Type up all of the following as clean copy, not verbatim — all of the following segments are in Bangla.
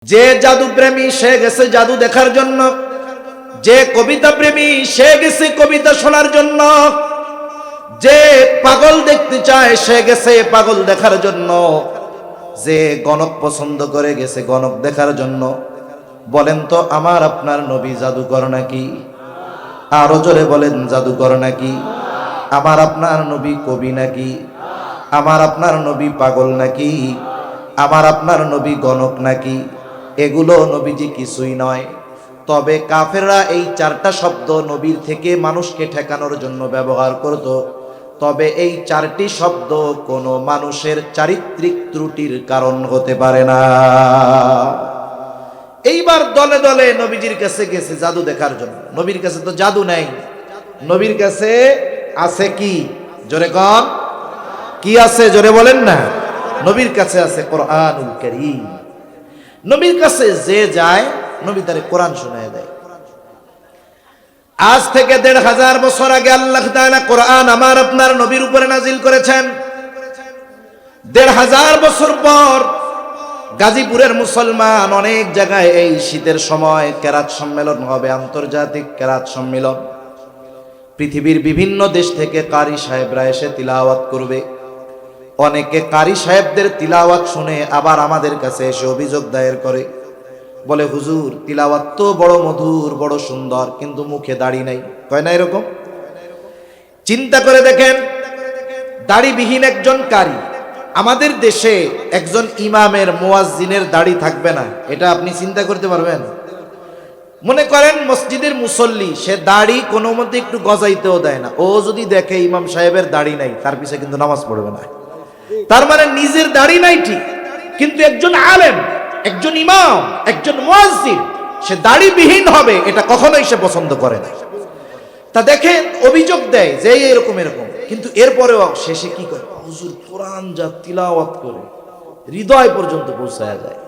যে জাদু প্রেমী সে গেছে জাদু দেখার জন্য, যে কবিতা প্রেমী সে গেছে কবিতা শোনার জন্য, যে পাগল দেখতে চায় সে গেছে পাগল দেখার জন্য, যে গণক পছন্দ করে গেছে গণক দেখার জন্য। বলেন তো আমার আপনার নবী জাদুকর নাকি? আরো জোরে বলেন জাদুকর নাকি? আমার আপনার নবী কবি নাকি? আমার আপনার নবী পাগল নাকি? আমার আপনার নবী গণক নাকি? এগুলো নবীজি কিছুই নয়। তবে কাফেররা এই চারটা শব্দ নবীর থেকে মানুষকে ঠেকানোর জন্য ব্যবহার করত। তবে এই চারটি শব্দ কোনো মানুষের চারিত্রিক ত্রুটির কারণ হতে পারে না। এইবার দলে দলে নবীজির কাছে গেছে জাদু দেখার জন্য। নবীর কাছে তো জাদু নাই, নবীর কাছে আছে কি? জোরে কন, কি আছে? জোরে বলেন না। নবীর কাছে আছে কোরআনুল কারীম। নবীর কাছে যে যায় নবী তারে কোরআন শোনায় দেয়। আজ থেকে ১৫০০ বছর আগে আল্লাহ তাআলা কোরআন আমার আপনার নবীর উপরে নাজিল করেছেন। ১৫০০ বছর পর গাজীপুরের মুসলমান অনেক জায়গায় এই শীতের সময় কেরাত সম্মেলন হবে, আন্তর্জাতিক কেরাত সম্মেলন। পৃথিবীর বিভিন্ন দেশ থেকে কারি সাহেবরা এসে তিলাওয়াত করবে। অনেকে কারি সাহেবদের তিলাওয়াত শুনে আবার আমাদের কাছে এসে অভিযোগ দায়ের করে, বলে হুজুর তিলাওয়াত তো বড় মধুর, বড় সুন্দর, কিন্তু মুখে দাড়ি নাই। কয় না এরকম? চিন্তা করে দেখেন, দাড়িবিহীন একজন কারি, আমাদের দেশে একজন ইমামের মুয়াজ্জিনের দাড়ি থাকবে না, এটা আপনি চিন্তা করতে পারবেন? মনে করেন মসজিদের মুসল্লি, সে দাড়ি কোনো মতে একটু গজাইতেও দেয় না। ও যদি দেখে ইমাম সাহেবের দাড়ি নাই, তার পিছে কিন্তু নামাজ পড়বে না। তার মানে নিজের দাড়ি নাই ঠিক, কিন্তু একজন আলেম, একজন ইমাম, একজন মুয়াজ্জিন, সে দাড়িবিহীন হবে, এটা কখনোই সে পছন্দ করে না। তা দেখেন অভিযোগ দেয় যে এরকম এরকম, কিন্তু এরপরেও শেষে কি করে? হুজুর কোরআন যা তিলাওয়াত করে হৃদয় পর্যন্ত পৌঁছায়া যায়।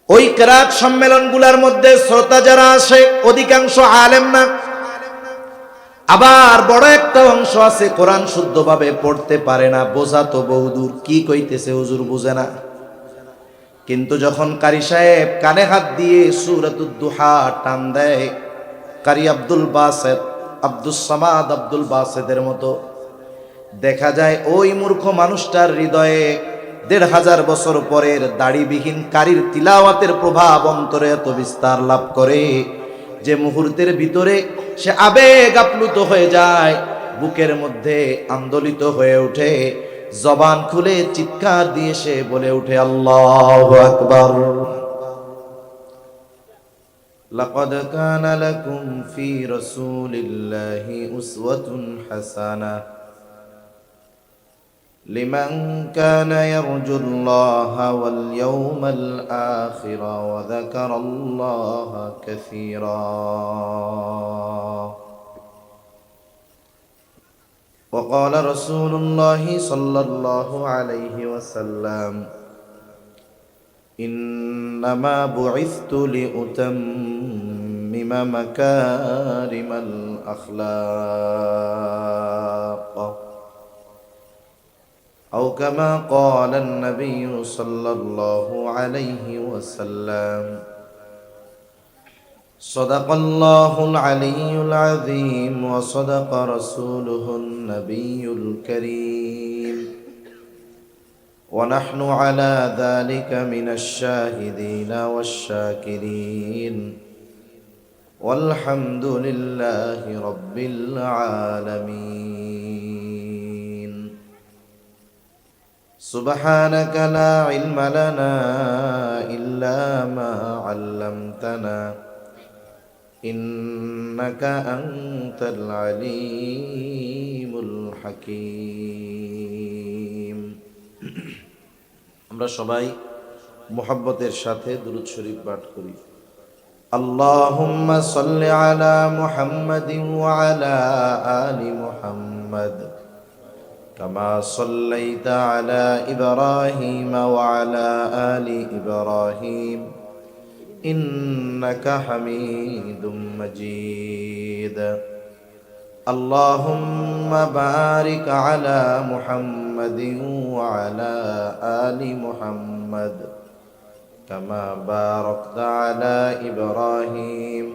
ওই কেরাত সম্মেলনগুলোর মধ্যে শ্রোতা যারা আসে অধিকাংশ আলেম না, আবার বড় একটা অংশ আছে কোরআন শুদ্ধভাবে পড়তে পারে না, বোঝা তো বহুদূর, কি কইতেছে হুজুর বুঝে না। কিন্তু যখন কারি সাহেব কানে হাত দিয়ে সূরাতুদ দুহা টান দেয়, কারি আব্দুল বাসেত, আব্দুস সামাদ আব্দুল বাসেতের মতো, দেখা যায় ওই মূর্খ মানুষটার হৃদয়ে ১৫০০ বছর পরের দাড়িবিহীন কারির তিলাওয়াতের প্রভাব অন্তরে এত বিস্তার লাভ করে যে মুহূর্তের ভিতরে সে আবেগ আপ্লুত হয়ে যায়, বুকের মধ্যে আন্দোলিত হয়ে ওঠে, জবান খুলে চিৎকার দিয়ে সে বলে ওঠে আল্লাহু আকবার। লাকাদ কানা লাকুম ফি রাসূলিল্লাহি উসওয়াতুন হাসানাহ লিমান কানা ইয়ারজুল্লাহা ওয়াল ইয়াওমাল আখির ওয়া যাকারাল্লাহা কাসীরা। وقال رسول الله صلى الله عليه وسلم إنما بعثت لأتمم مكارم الأخلاق أو كما قال النبي صلى الله عليه وسلم صدق الله العلي العظيم وصدق رسوله النبي الكريم ونحن على ذلك من الشاهدين والشاكرين والحمد لله رب العالمين سبحانك لا علم لنا إلا ما علمتنا إنك أنت العليم الحكيم। আমরা সবাই মুহাব্বতের সাথে দুরূদ শরীফ পাঠ করি। আল্লাহুম্মা সাল্লি আলা মুহাম্মাদিন ওয়া আলা আলি মুহাম্মাদ কামা সাল্লাইতা আলা ইব্রাহিম ওয়া আলা আলি ইব্রাহিম ইন্নাকা হামিদুম মাজিদ। আল্লাহুম্মা বারিক আলা মুহাম্মাদিন ওয়া আলা আলি মুহাম্মাদ كما باركت على إبراهيم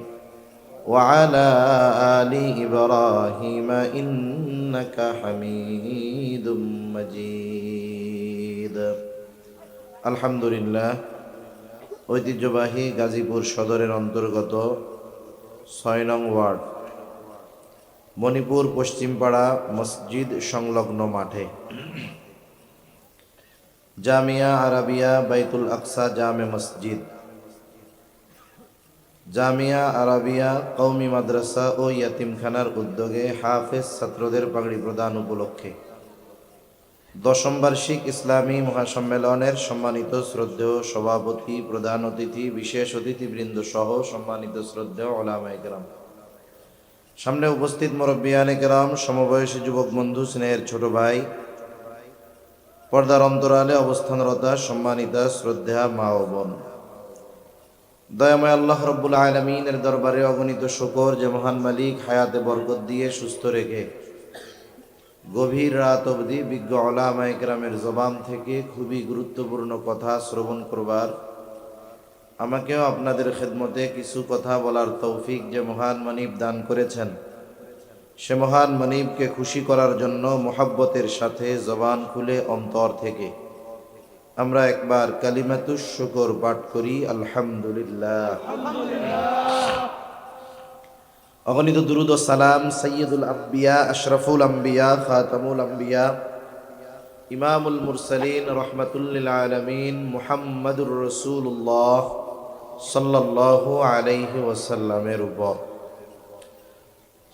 وعلى آل إبراهيم إنك حميد مجيد الحمد لله ঐতিহ্যবাহী গাজীপুর সদরের অন্তর্গত ৬ নং ওয়ার্ড মণিপুর পশ্চিমপাড়া মসজিদ সংলগ্ন মাঠে জামিয়া আরাবিয়া বাইতুল আকসা জামে মসজিদ, জামিয়া আরাবিয়া কওমি মাদ্রাসা ও ইয়াতিমখানার উদ্যোগে হাফেজ ছাত্রদের পাগড়ি প্রদান উপলক্ষে ১০ম বার্ষিক ইসলামী মহাসম্মেলনের সম্মানিত শ্রদ্ধেয় সভাপতি, প্রধান অতিথি, বিশেষ অতিথিবৃন্দ সহ সম্মানিত শ্রদ্ধেয় উলামায়ে কেরাম, সামনে উপস্থিত মুরব্বিয়ানে কেরাম, সমবয়সী যুবক বন্ধু, স্নেহের ছোট ভাই, পর্দার অন্তরালে অবস্থানরতা সম্মানিতা শ্রদ্ধা মা ও বোন, দয়াময় আল্লাহ রব্বুল আলামিনের দরবারে অগণিত শুকর যে মহান মালিক হায়াতে বরকত দিয়ে সুস্থ রেখে গভীর রাত অবধি বিজ্ঞ উলামায়ে কেরামের জবান থেকে খুবই গুরুত্বপূর্ণ কথা শ্রবণ করবার, আমাকেও আপনাদের খেদমতে কিছু কথা বলার তৌফিক যে মহান মানিব দান করেছেন, সে মহান মানিবকে খুশি করার জন্য মোহাব্বতের সাথে জবান খুলে অন্তর থেকে আমরা একবার কালিমাতুশ শুকর পাঠ করি আলহামদুলিল্লাহ। অগণিত দুরুদ ও সালাম সাইয়্যিদুল আম্বিয়া, আশরাফুল আম্বিয়া, খাতামুল আম্বিয়া, ইমামুল মুরসালিন, রহমাতুল লিল আলামিন মুহাম্মাদুর রাসূলুল্লাহ সাল্লাল্লাহু আলাইহি ওয়াসাল্লামের উপর।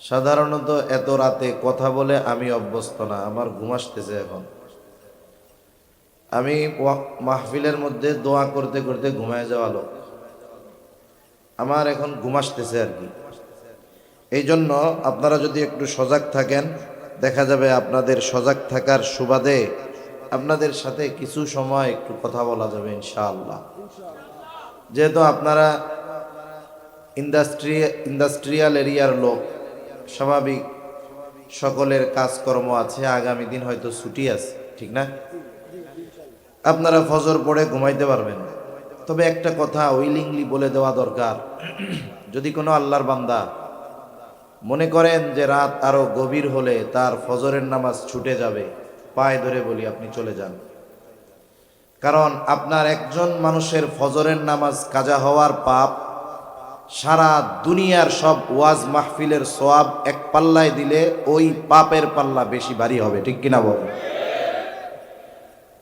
সাধারণত এত রাতে কথা বলে আমি অভ্যস্ত না, আমার ঘুম আসতেছে এখন। আমি মাহফিলের মধ্যে দোয়া করতে করতে ঘুমায় যাওয়া লোক, আমার এখন ঘুম আসতেছে আর কি। এই জন্য আপনারা যদি একটু সজাগ থাকেন, দেখা যাবে আপনাদের সজাগ থাকার সুবাদে আপনাদের সাথে কিছু সময় একটু কথা বলা যাবে ইনশাআল্লাহ। যেহেতু আপনারা ইন্ডাস্ট্রিয়াল এরিয়ার লোক, স্বাভাবিক সকলের কাজকর্ম আছে, আগামী দিন হয়তো ছুটি আছে, ঠিক না? আপনারা ফজর পড়ে ঘুমাইতে পারবেন। তবে একটা কথা উইলিংলি বলে দেওয়া দরকার, যদি কোনো আল্লাহর বান্দা মনে করেন যে রাত আরো গভীর হলে তার ফজরের নামাজ ছুটে যাবে, পায়ে ধরে বলি আপনি চলে যান। কারণ আপনার একজন মানুষের ফজরের নামাজ কাজা হওয়ার পাপ সারা দুনিয়ার সব ওয়াজ মাহফিলের সওয়াব এক পাল্লায় দিলে ওই পাপের পাল্লা বেশি ভারী হবে, ঠিক কিনা বলেন?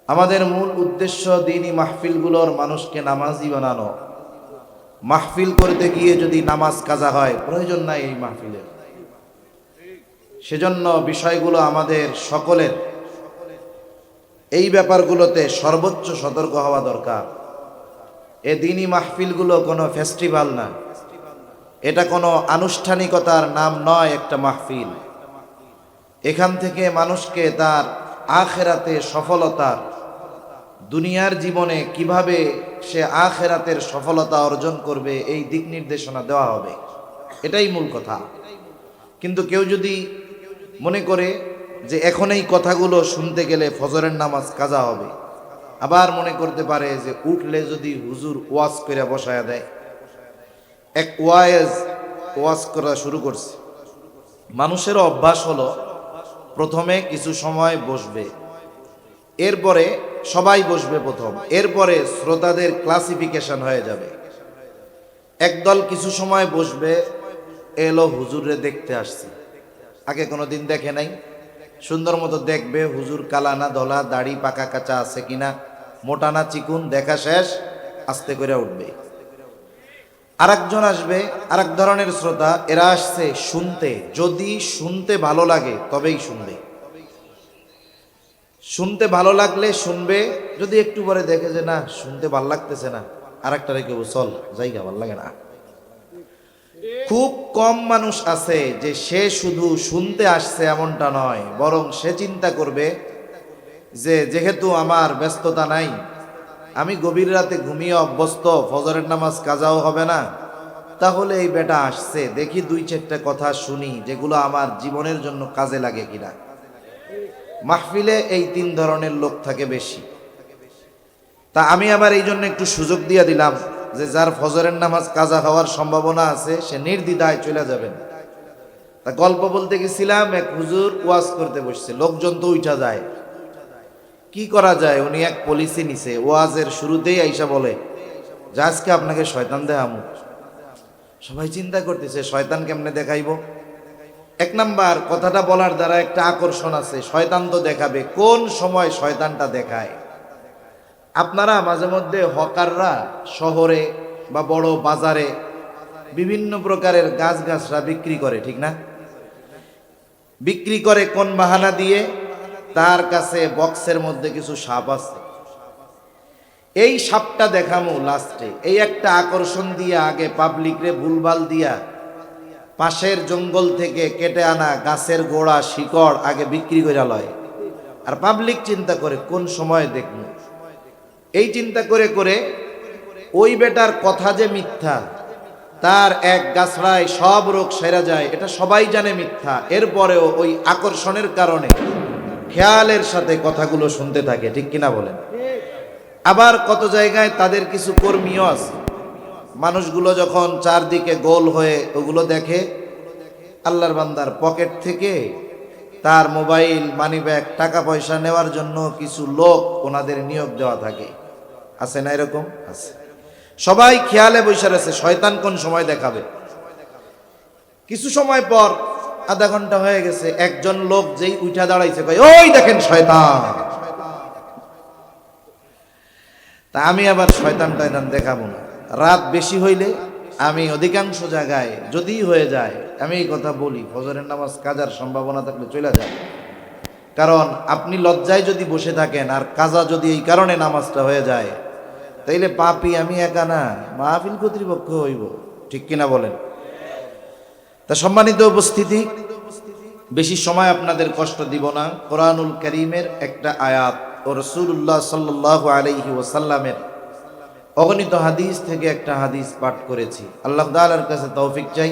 আমাদের মূল উদ্দেশ্য দ্বীনি মাহফিলগুলোর মানুষকে নামাজি বানানো। মাহফিল করতে গিয়ে যদি নামাজ কাজা হয়, প্রয়োজন নাই এই মাহফিলের। সেজন্য বিষয়গুলো আমাদের সকলের এই ব্যাপারগুলোতে সর্বোচ্চ সতর্ক হওয়া দরকার। এ দ্বীনি মাহফিলগুলো কোনো ফেস্টিভ্যাল না, এটা কোনো আনুষ্ঠানিকতার নাম নয়, একটা মাহফিল। এখান থেকে মানুষকে তার আখিরাতে সফলতা, দুনিয়ার জীবনে কিভাবে সে আখিরাতের সফলতা অর্জন করবে এই দিক নির্দেশনা দেওয়া হবে, এটাই মূল কথা। কিন্তু কেউ যদি মনে করে যে এখন এই কথাগুলো শুনতে গেলে ফজরের নামাজ কাজা হবে, আবার মনে করতে পারে যে উঠলে যদি হুজুর ওয়াজ করে বসায়া দেয়। এক ওয়াজ করা শুরু করছে, মানুষের অভ্যাস হলো প্রথমে কিছু সময় বসবে, এরপরে সবাই বসবে প্রথম, এরপরে শ্রোতাদের ক্লাসিফিকেশন হয়ে যাবে। একদল কিছু সময় বসবে, এলো হুজুরে দেখতে আসছে, আগে কোনোদিন দেখে নাই, সুন্দর মতো দেখবে হুজুর কালা না ধলা, দাড়ি পাকা কাঁচা আছে কিনা, মোটা না চিকুন, দেখা শেষ, আস্তে করে উঠবে। আরেকজন আসবে, আরেক ধরনের শ্রোতা, এরা আসছে শুনতে, যদি শুনতে ভালো লাগে তবেই শুনবে, শুনতে ভালো লাগলে শুনবে, যদি একটু পরে দেখে যে না শুনতে ভাল লাগতেছে না, আরেকটা রেখে চল জায়গা ভাল লাগে না। খুব কম মানুষ আছে যে সে শুধু শুনতে আসছে এমনটা নয়, বরং সে চিন্তা করবে যে যেহেতু আমার ব্যস্ততা নাই, আমি গভীর রাতে ঘুমিয়ে অভ্যস্ত, ফজরের নামাজ কাজাও হবে না, তাহলে এই বেটা আসছে, দেখি দুই চারটা কথা শুনি যেগুলো আমার জীবনের জন্য কাজে লাগে কিনা। মাহফিলে এই তিন ধরনের লোক থাকে বেশি। তা আমি আবার এই জন্য একটু সুযোগ দিয়ে দিলাম যে যার ফজরের নামাজ কাজা হওয়ার সম্ভাবনা আছে সে নির্দ্বিধায় চলে যাবেন। তা গল্প বলতে গেছিলাম, এক হুজুর ওয়াজ করতে বসছে, লোকজন তো উঠা যায়, কি করা যায়? উনি এক পলিসি নিছে, ওয়াজের শুরুতেই আইসা বলে যে আজকে আপনাকে শয়তান দেখামু। সবাই চিন্তা করতেছে শয়তান কেমনে দেখাইব। এক নাম্বার কথাটা বলার দ্বারা একটা আকর্ষণ আছে, শয়তান তো দেখাবে, কোন সময় শয়তানটা দেখায়? আপনারা মাঝে মধ্যে হকাররা শহরে বা বড় বাজারে বিভিন্ন প্রকারের গাছগাছরা বিক্রি করে, ঠিক না? বিক্রি করে কোন বাহানা দিয়ে? তার কাছে বক্সের মধ্যে কিছু সাপ আছে, এই সাপটা দেখামু লাস্টে, এই একটা আকর্ষণ দিয়ে আগে পাবলিকরে ভুলভাল দিয়া পাশের জঙ্গল থেকে কেটে আনা গাছের গোড়া শিকড় আগে বিক্রি করে লয়। আর পাবলিক চিন্তা করে কোন সময় দেখব, এই চিন্তা করে করে ওই বেটার কথা যে মিথ্যা, তার এক গাছড়ায় সব রোগ সেরা যায়, এটা সবাই জানে মিথ্যা, এরপরেও ওই আকর্ষণের কারণে খেয়ালের সাথে কথাগুলো শুনতে থাকে, ঠিক কিনা বলেন? আবার কত জায়গায় তাদের কিছু কর্মীও আছে, মানুষগুলো যখন চারদিকে গোল হয়ে ওগুলো দেখে, আল্লাহর বান্দার পকেট থেকে তার মোবাইল, মানিব্যাগ, টাকা পয়সা নেওয়ার জন্য কিছু লোক ওনাদের নিয়োগ দেওয়া থাকে, আছে না? এরকম আছে। সবাই খেয়ালে বসে রয়েছে শয়তান কোন সময় দেখাবে। কিছু সময় পর, আধা ঘন্টা হয়ে গেছে, একজন লোক যেই উঠা দাঁড়াইছে, কয় ওই দেখেন শয়তান। তা আমি আবার শয়তান টয়তান দেখাবো না। রাত বেশি হইলে আমি অধিকাংশ জায়গায় যদি হয়ে যায়, আমি এই কথা বলি, ফজরের নামাজ কাজার সম্ভাবনা থাকলে চলে যায়। কারণ আপনি লজ্জায় যদি বসে থাকেন আর কাজা যদি এই কারণে নামাজটা হয়ে যায়, তাইলে পাপী আমি একা না, মাহফিল কর্তৃপক্ষ হইব, ঠিক কিনা বলেন? তা সম্মানিত উপস্থিতি, বেশি সময় আপনাদের কষ্ট দিব না। কোরআনুল কারীমের একটা আয়াত ও রাসূলুল্লাহ সাল্লাল্লাহু আলাইহি ওয়াসাল্লামের অগণিত হাদিস থেকে একটা হাদিস পাঠ করেছি। আল্লাহ তাআলার কাছে তৌফিক চাই,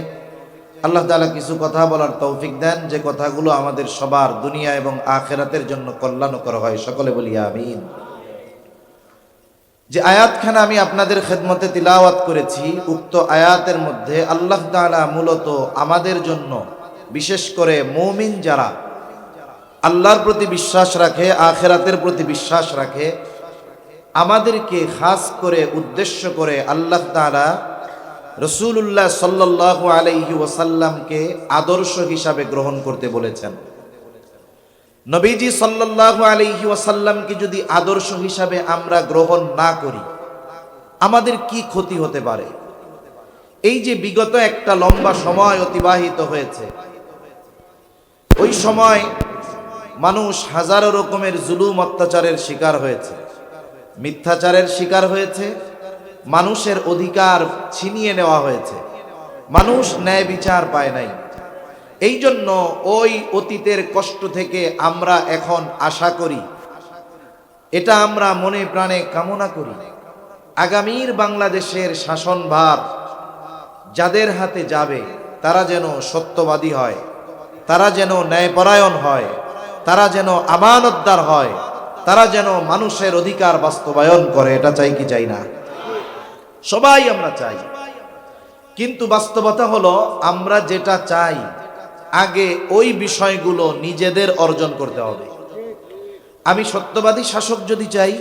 আল্লাহ তাআলা কিছু কথা বলার তৌফিক দেন যে কথাগুলো আমাদের সবার দুনিয়া এবং আখিরাতের জন্য কল্যাণকর হয়। সকলে বলি আমিন। যে আয়াতখানা আমি আপনাদের খেদমতে তিলাওয়াত করেছি, উক্ত আয়াতের মধ্যে আল্লাহ তাআলা মূলত আমাদের জন্য, বিশেষ করে মুমিন যারা আল্লাহর প্রতি বিশ্বাস রাখে, আখিরাতের প্রতি বিশ্বাস রাখে, আমাদেরকে খাস করে উদ্দেশ্য করে আল্লাহ তাআলা রাসূলুল্লাহ সাল্লাল্লাহু আলাইহি ওয়াসাল্লামকে আদর্শ হিসাবে গ্রহণ করতে বলেছেন। নবীজি সাল্লাল্লাহু আলাইহি ওয়াসাল্লামকে যদি আদর্শ হিসাবে আমরা গ্রহণ না করি, আমাদের কি ক্ষতি হতে পারে? এই যে বিগত একটা লম্বা সময় অতিবাহিত হয়েছে, ওই সময় মানুষ হাজারো রকমের জুলুম অত্যাচারের শিকার হয়েছে, মিথ্যাচারের শিকার হয়েছে, মানুষের অধিকার ছিনিয়ে নেওয়া হয়েছে, মানুষ ন্যায় বিচার পায় নাই। এই জন্য ওই অতীতের কষ্ট থেকে আমরা এখন আশা করি, এটা আমরা মনে প্রাণে কামনা করি, আগামীর বাংলাদেশের শাসনভার যাদের হাতে যাবে তারা যেন সত্যবাদী হয়, তারা যেন ন্যায়পরায়ণ হয়, তারা যেন আমানতদার হয়, তারা যেন মানুষের অধিকার বাস্তবায়ন করে। এটা চাই কি চাই না? সবাই আমরা চাই, কিন্তু বাস্তবতা হলো আমরা যেটা চাই আগে ওই বিষয়গুলো নিজেদের অর্জন করতে হবে। আমি সত্যবাদী শাসক যদি চাই,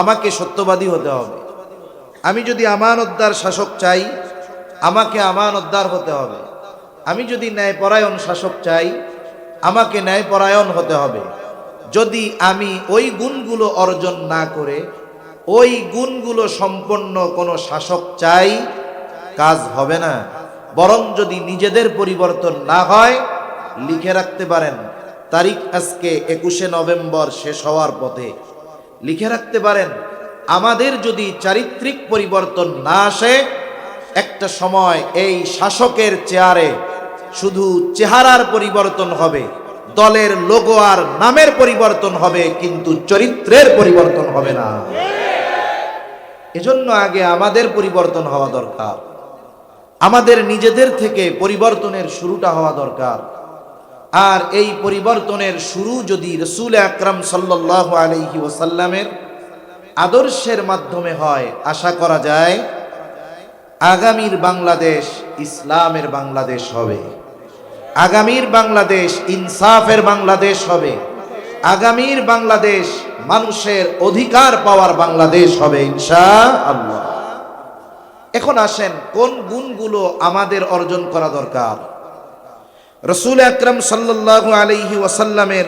আমাকে সত্যবাদী হতে হবে। আমি যদি আমানতদার শাসক চাই, আমাকে আমানতদার হতে হবে। আমি যদি ন্যায়পরায়ণ শাসক চাই, আমাকে ন্যায়পরায়ণ হতে হবে। যদি আমি ওই গুণগুলো অর্জন না করে ওই গুণগুলো সম্পন্ন কোনো শাসক চাই, কাজ হবে না। বরং যদি নিজেদের পরিবর্তন না হয়, লিখে রাখতে পারেন, তারিখ আজকে 21শে নভেম্বর শেষ হওয়ার পথে, লিখে রাখতে পারেন আমাদের যদি চারিত্রিক পরিবর্তন না আসে, একটা সময় এই শাসকের চেয়ারে শুধু চেহারার পরিবর্তন হবে, দলের লোগো আর নামের পরিবর্তন হবে, কিন্তু চরিত্রের পরিবর্তন হবে না। এজন্য আগে আমাদের পরিবর্তন হওয়া দরকার, আমাদের নিজেদের থেকে পরিবর্তনের শুরুটা হওয়া দরকার। আর এই পরিবর্তনের শুরু যদি রাসূল আকরাম সাল্লাল্লাহু আলাইহি ওয়াসাল্লামের আদর্শের মাধ্যমে হয়, আশা করা যায় আগামীর বাংলাদেশ ইসলামের বাংলাদেশ হবে, আগামীর বাংলাদেশ ইনসাফের বাংলাদেশ হবে, আগামীর বাংলাদেশ মানুষের অধিকার পাওয়ার বাংলাদেশ হবে ইনশাআল্লাহ। এখন আসেন কোন গুণগুলো আমাদের অর্জন করা দরকার। রাসূল আকরাম সাল্লাল্লাহু আলাইহি ওয়াসাল্লামের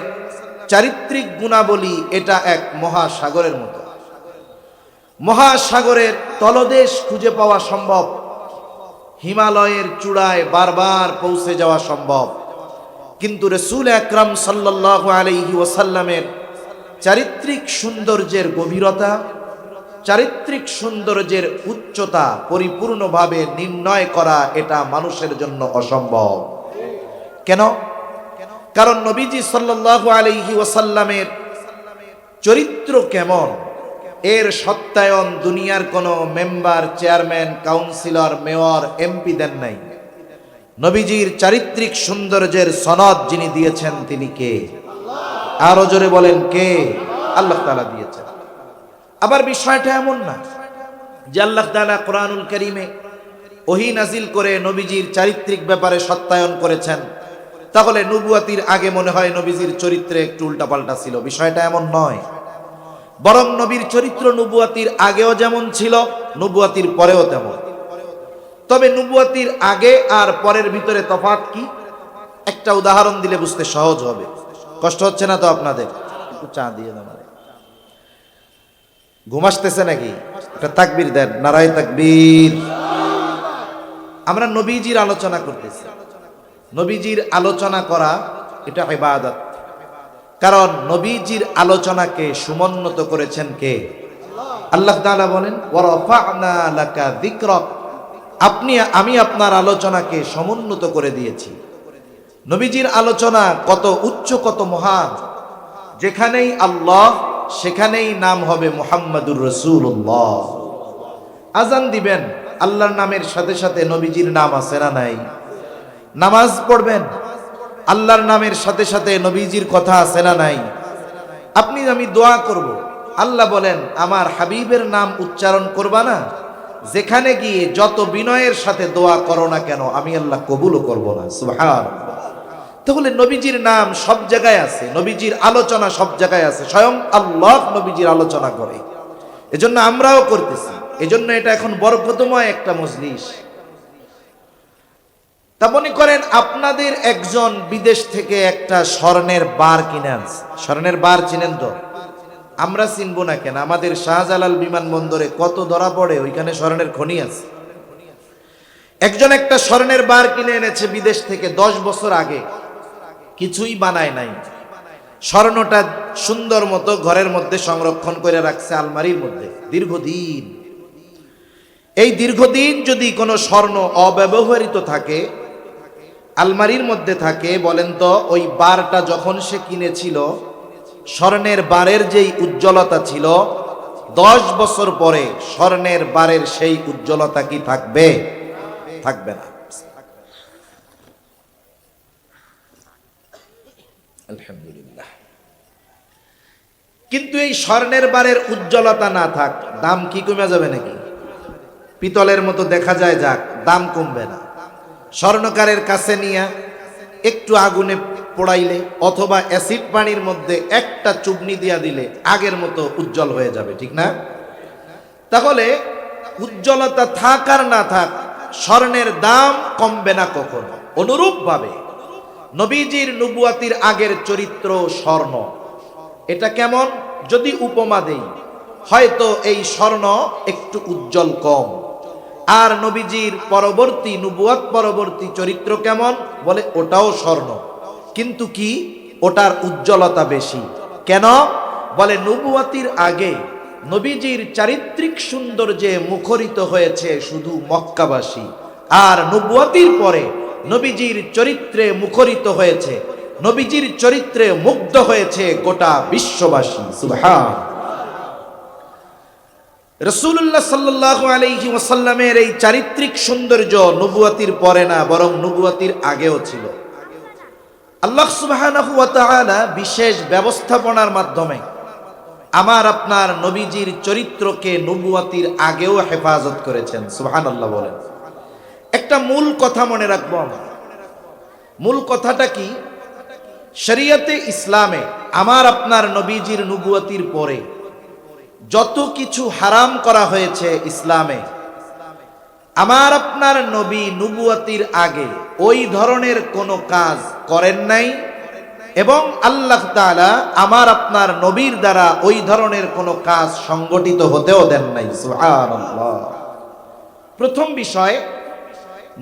চারিত্রিক গুণাবলী এটা এক মহাসাগরের মতো। মহাসাগরের তলদেশ খুঁজে পাওয়া সম্ভব, হিমালয়ের চূড়ায় বারবার পৌঁছে যাওয়া সম্ভব, কিন্তু রাসূল আকরাম সাল্লাল্লাহু আলাইহি ওয়াসাল্লামের চারিত্রিক সৌন্দর্যের গভীরতা, চারিত্রিক সৌন্দর্যের উচ্চতা পরিপূর্ণভাবে নির্ণয় করা এটা মানুষের জন্য অসম্ভব। কেন? কারণ নবীজি সাল্লাল্লাহু আলাইহি ওয়াসাল্লামের চরিত্র কেমন এর সত্যায়ন দুনিয়ার কোনো member, chairman, councillor, mayor, MP দেন নাই। নবীজির চারিত্রিক সৌন্দর্যের সনদ যিনি দিয়েছেন তিনি কে? আরো জোরে বলেন কে? আল্লাহ তাআলা দিয়েছেন। আবার বিষয়টা এমন না যে আল্লাহ তাআলা কোরআনুল কারীমে ওহী নাজিল করে নবীজির চারিত্রিক ব্যাপারে সত্যায়ন করেছেন, তাহলে নবুয়াতির আগে মনে হয় নবীজির চরিত্রে একটু উল্টাপাল্টা ছিল। বিষয়টা এমন নয়, বরং নবীর চরিত্র নবুয়াতির আগেও যেমন ছিল নবুয়াতির পরেও তেমন। তবে নবুয়াতির আগে আর পরের ভিতরে তফাৎ কি? একটা উদাহরণ দিলে বুঝতে সহজ হবে। কষ্ট হচ্ছে না তো আপনাদের? একটু চা দিয়ে দাও। ঘুম আসতেছে নাকি? একটা তাকবীর দেন, নারায়ে তাকবীর। আমরা নবীজির আলোচনা করতেছি। নবীজির আলোচনা করা এটা ইবাদত, কারণ নবীজির আলোচনাকে সমুন্নত করেছেন কে? আল্লাহ তাআলা বলেন ওয়া রাফা'না লাকা যিকরাক, আমি আপনার আলোচনাকে সমুন্নত করে দিয়েছি। নবীজির আলোচনা কত উচ্চ, কত মহান। যেখানেই আল্লাহ সেখানেই নাম হবে মুহাম্মাদুর রাসূলুল্লাহ। আজান দিবেন, আল্লাহর নামের সাথে সাথে নবীজির নাম আছে না নাই? নামাজ পড়বেন, আল্লাহর নামের সাথে সাথে নবীজির কথা আছে না নাই? আমি দোয়া করব, আল্লাহ বলেন আমার হাবিবের নাম উচ্চারণ করবা না, যেখানে গিয়ে যত বিনয়ের সাথে দোয়া করো না কেন আমি আল্লাহ কবুলও করব না। সুবহানাল্লাহ। তাহলে নবীজির নাম সব জায়গায় আছে, নবীজির আলোচনা সব জায়গায় আছে, স্বয়ং আল্লাহ নবীজির আলোচনা করে। এজন্য আমরাও করতেছি, এজন্য এটা এখন বরকতময় একটা মজলিস। তা মনে করেন আপনাদের একজন বিদেশ থেকে একটা স্বর্ণের বার কিনে আনছে। স্বর্ণের বার চিনেন তো? আমরা চিনবো না কেন? আমাদের শাহজালাল বিমানবন্দরে কত ধরা পড়ে, ওইখানে স্বর্ণের খনি আছে। একজন একটা স্বর্ণের বার কিনে এনেছে বিদেশ থেকে 10 বছর আগে, কিছুই বানায় নাই। স্বর্ণটা সুন্দর মতো ঘরের মধ্যে সংরক্ষণ করে রাখছে আলমারির মধ্যে দীর্ঘদিন। এই দীর্ঘদিন যদি কোনো স্বর্ণ অব্যবহৃত থাকে, আলমারির মধ্যে থাকে, বলেন তো ওই বারটা যখন সে কিনেছিল, স্বর্ণের বারের যেই উজ্জ্বলতা ছিল, 10 বছর পরে স্বর্ণের বারের সেই উজ্জ্বলতা কি থাকবে? থাকবে না। আলহামদুলিল্লাহ। কিন্তু এই স্বর্ণের বারের উজ্জ্বলতা না থাক, দাম কি কমে যাবে নাকি? পিতলের মতো দেখা যায়, যাক, দাম কমবে না। স্বর্ণকারের কাছে নিয়ে একটু আগুনে পোড়াইলে অথবা অ্যাসিড পানির মধ্যে একটা চুবনি দিয়া দিলে আগের মতো উজ্জ্বল হয়ে যাবে, ঠিক না? তাহলে উজ্জ্বলতা থাক আর না থাক, স্বর্ণের দাম কমবে না কখনো। অনুরূপভাবে নবীজির নবুয়াতির আগের চরিত্র স্বর্ণ, এটা কেমন যদি উপমা দেই, হয়তো এই স্বর্ণ একটু উজ্জ্বল কম। আর নবীজির পরবর্তী নবুয়াত পরবর্তী চরিত্র কেমন? বলে ওটাও স্বর্ণ, কিন্তু কি ওটার উজ্জ্বলতা বেশি। কেন? বলে নবুয়াতির আগে নবীজির চারিত্রিক সৌন্দর্যে মুখরিত হয়েছে শুধু মক্কাবাসী, আর নবুয়াতির পরে নবীজির চরিত্রে মুখরিত হয়েছে, নবীজির চরিত্রে মুগ্ধ হয়েছে গোটা বিশ্ববাসী। সুবহান। রাসূলুল্লাহ সাল্লাল্লাহু আলাইহি ওয়াসাল্লামের এই চারিত্রিক সৌন্দর্য নবুয়াতির পরে না, বরং নবুয়াতির আগেও ছিল। আল্লাহ সুবহানাহু ওয়া তাআলা বিশেষ ব্যবস্থাপনার মাধ্যমে আমার আপনার নবীজির চরিত্রকে নবুয়াতির আগেও হেফাজত করেছেন। সুবহানাল্লাহ বলেন। একটা মূল কথা মনে রাখবো আমরা। মূল কথাটা কি? শরীয়তে ইসলামে আমার আপনার নবীজির নবুয়াতির পরে যত কিছু হারাম করা হয়েছে ইসলামে, আমার আপনার নবী নবুয়াতির আগে ওই ধরনের কোনো কাজ করেন নাই এবং আল্লাহ তাআলা আমার আপনার নবীর দ্বারা ওই ধরনের কোনো কাজ সংগঠিত হতেও দেন নাই। সুবহানাল্লাহ। প্রথম বিষয়,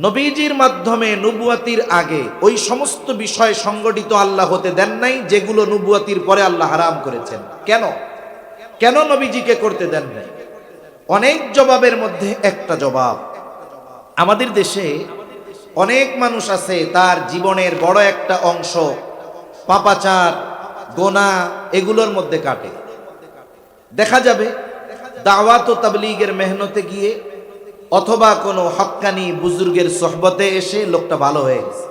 নবীজির মাধ্যমে নবুয়াতির আগে ওই সমস্ত বিষয় সংগঠিত আল্লাহ হতে দেন নাই যেগুলো নবুয়াতির পরে আল্লাহ হারাম করেছেন। কেন কেন নবীজিকে করতে দেন নাই? অনেক জবাবের মধ্যে একটা জবাব, আমাদের দেশে অনেক মানুষ আছে তার জীবনের বড় একটা অংশ পাপাচার, গোনা এগুলোর মধ্যে কাটে। দেখা যাবে দাওয়াত ও তাবলীগের মেহনতে গিয়ে অথবা কোনো হক্কানি বুজুর্গের সোহবতে এসে লোকটা ভালো হয়ে গেছে।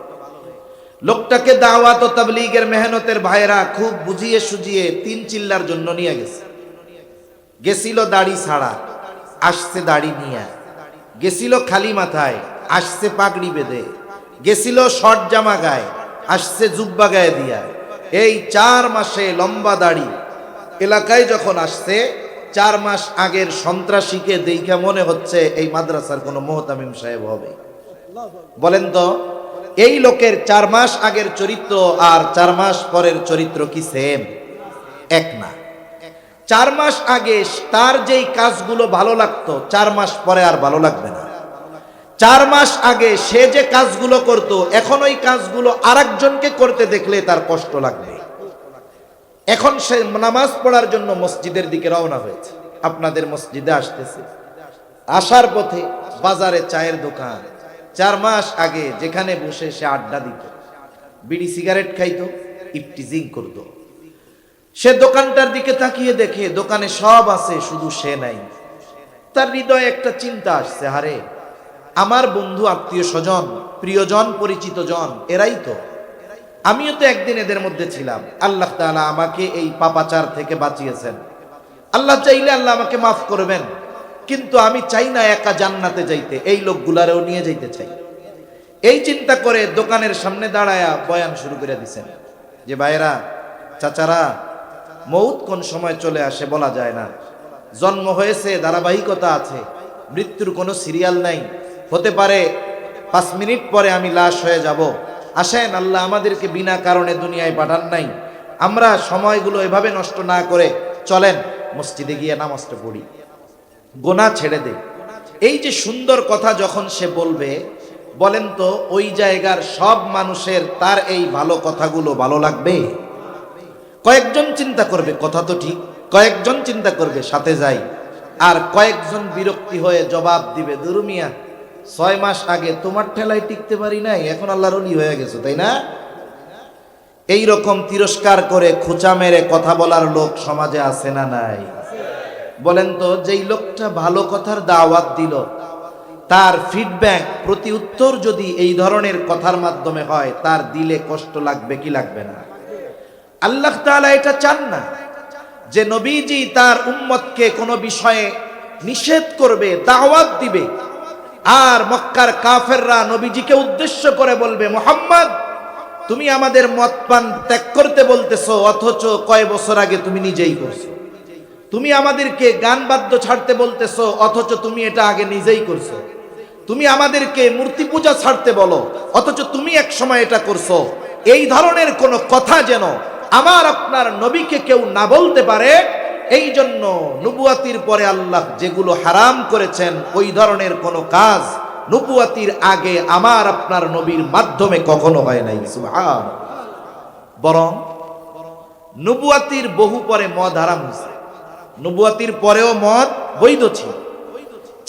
লোকটাকে দাওয়াত ও তাবলীগের মেহনতের ভাইরা খুব বুঝিয়ে সুজিয়ে 3 চিল্লার জন্য নিয়ে গেছে। গেছিল দাড়ি ছাড়া, আসছে দাড়ি নিয়ে। গেছিল খালি মাথায়, আসছে পাগড়ি বেঁধে। গেছিল শর্ট জামা গায়ে, আসছে জুব্বা গায়ে দিয়া। এই 4 মাসে লম্বা দাড়ি এলাকায় যখন আসছে, 4 মাস আগের সন্ত্রাসীকে দেখে মনে হচ্ছে এই মাদ্রাসার কোনো মোহতামিম সাহেব হবে। বলেন তো, এই লোকের 4 মাস আগের চরিত্র আর 4 মাস পরের চরিত্র কি সেম? এক না। 4 মাস আগে তার যেই কাজগুলো ভালো লাগতো 4 মাস পরে আর ভালো লাগবে না। 4 মাস আগে সে যে কাজগুলো করত এখন ওই কাজগুলো আরেকজনকে করতে দেখলে তার কষ্ট লাগবে। এখন সে নামাজ পড়ার জন্য মসজিদের দিকে রওনা হয়েছে, আপনাদের মসজিদে আসতেছে। আসার পথে বাজারে চায়ের দোকান, 4 মাস আগে যেখানে বসে সে আড্ডা দিত, বিড়ি সিগারেট খাইতো, ইফটিজিং করত, সে দোকানটার দিকে তাকিয়ে দেখে দোকানে সব আছে, শুধু সে নাই। তার হৃদয়ে একটা চিন্তা আসছে, আরে আমার বন্ধু, আত্মীয় স্বজন, প্রিয়জন, পরিচিত জন এরাই তো, আমিও তো একদিন এদের মধ্যে ছিলাম। আল্লাহ তাআলা আমাকে এই পাপাচার থেকে বাঁচিয়েছেন। আল্লাহ চাইলে আল্লাহ আমাকে মাফ করবেন, কিন্তু আমি চাই না একা জান্নাতে যাইতে, এই লোকগুলারেও নিয়ে যাইতে চাই। এই চিন্তা করে দোকানের সামনে দাঁড়ায়া বয়ান শুরু করে দিছেন যে ভাইরা, চাচারা, মৌত কোন সময় চলে আসে বলা যায় না। জন্ম হয়েছে, ধারাবাহিকতা আছে, মৃত্যুর কোনো সিরিয়াল নাই। হতে পারে 5 মিনিট পরে আমি লাশ হয়ে যাব। আসেন, আল্লাহ আমাদেরকে বিনা কারণে দুনিয়ায় পাঠান নাই, আমরা সময়গুলো এভাবে নষ্ট না করে চলেন মসজিদে গিয়ে নামাজটা পড়ি, গোনা ছেড়ে দে। এই যে সুন্দর কথা যখন সে বলবে, বলেন তো ওই জায়গার সব মানুষের তার এই ভালো কথাগুলো ভালো লাগবে? কয়েকজন চিন্তা করবে কথা তো ঠিক, কয়েকজন চিন্তা করবে সাথে যাই, আর কয়েকজন বিরক্তি হয়ে জবাব দিবে, দুরুমিয়া 6 মাস আগে তোমার ঠেলায় টিকতে পারি নাই, এখন আল্লাহর ওলি হয়ে গেছো, তাই না? এই রকম তিরস্কার করে খোঁচা মেরে কথা বলার লোক সমাজে আছে না নাই? বলেন তো, যেই লোকটা ভালো কথার দাওয়াত দিল, তার ফিডব্যাক, প্রতি উত্তর যদি এই ধরনের কথার মাধ্যমে হয়, তার দিলে কষ্ট লাগবে কি লাগবে না? আল্লাহ তাআলা এটা চান না যে নবীজি তার উম্মতকে কোনো বিষয়ে নিষেধ করবে, দাওয়াত দিবে, আর মক্কার কাফেররা নবীজিকে উদ্দেশ্য করে বলবে, মুহাম্মদ তুমি আমাদের মদ পান ত্যাগ করতে বলতেছো, অথচ কয় বছর আগে তুমি নিজেই করছো। তুমি আমাদেরকে গান বাদ্য ছাড়তে বলতেছো, অথচ তুমি এটা আগে নিজেই করছো। তুমি আমাদেরকে মূর্তি পূজা ছাড়তে বলো, অথচ তুমি এক সময় এটা করছো। এই ধরনের কোন কথা যেন আমার আপনার নবীকে কেউ না বলতে পারে, এই জন্য নবুয়াতির পরে আল্লাহ যেগুলো হারাম করেছেন ওই ধরনের কোনো কাজ নবুয়াতির আগে আমার আপনার নবীর মাধ্যমে কখনো হয় নাই। সুবহান। বরং নবুয়াতির বহু পরে মদ হারাম হয়েছে, নবুয়াতির পরেও মদ বৈধ ছিল।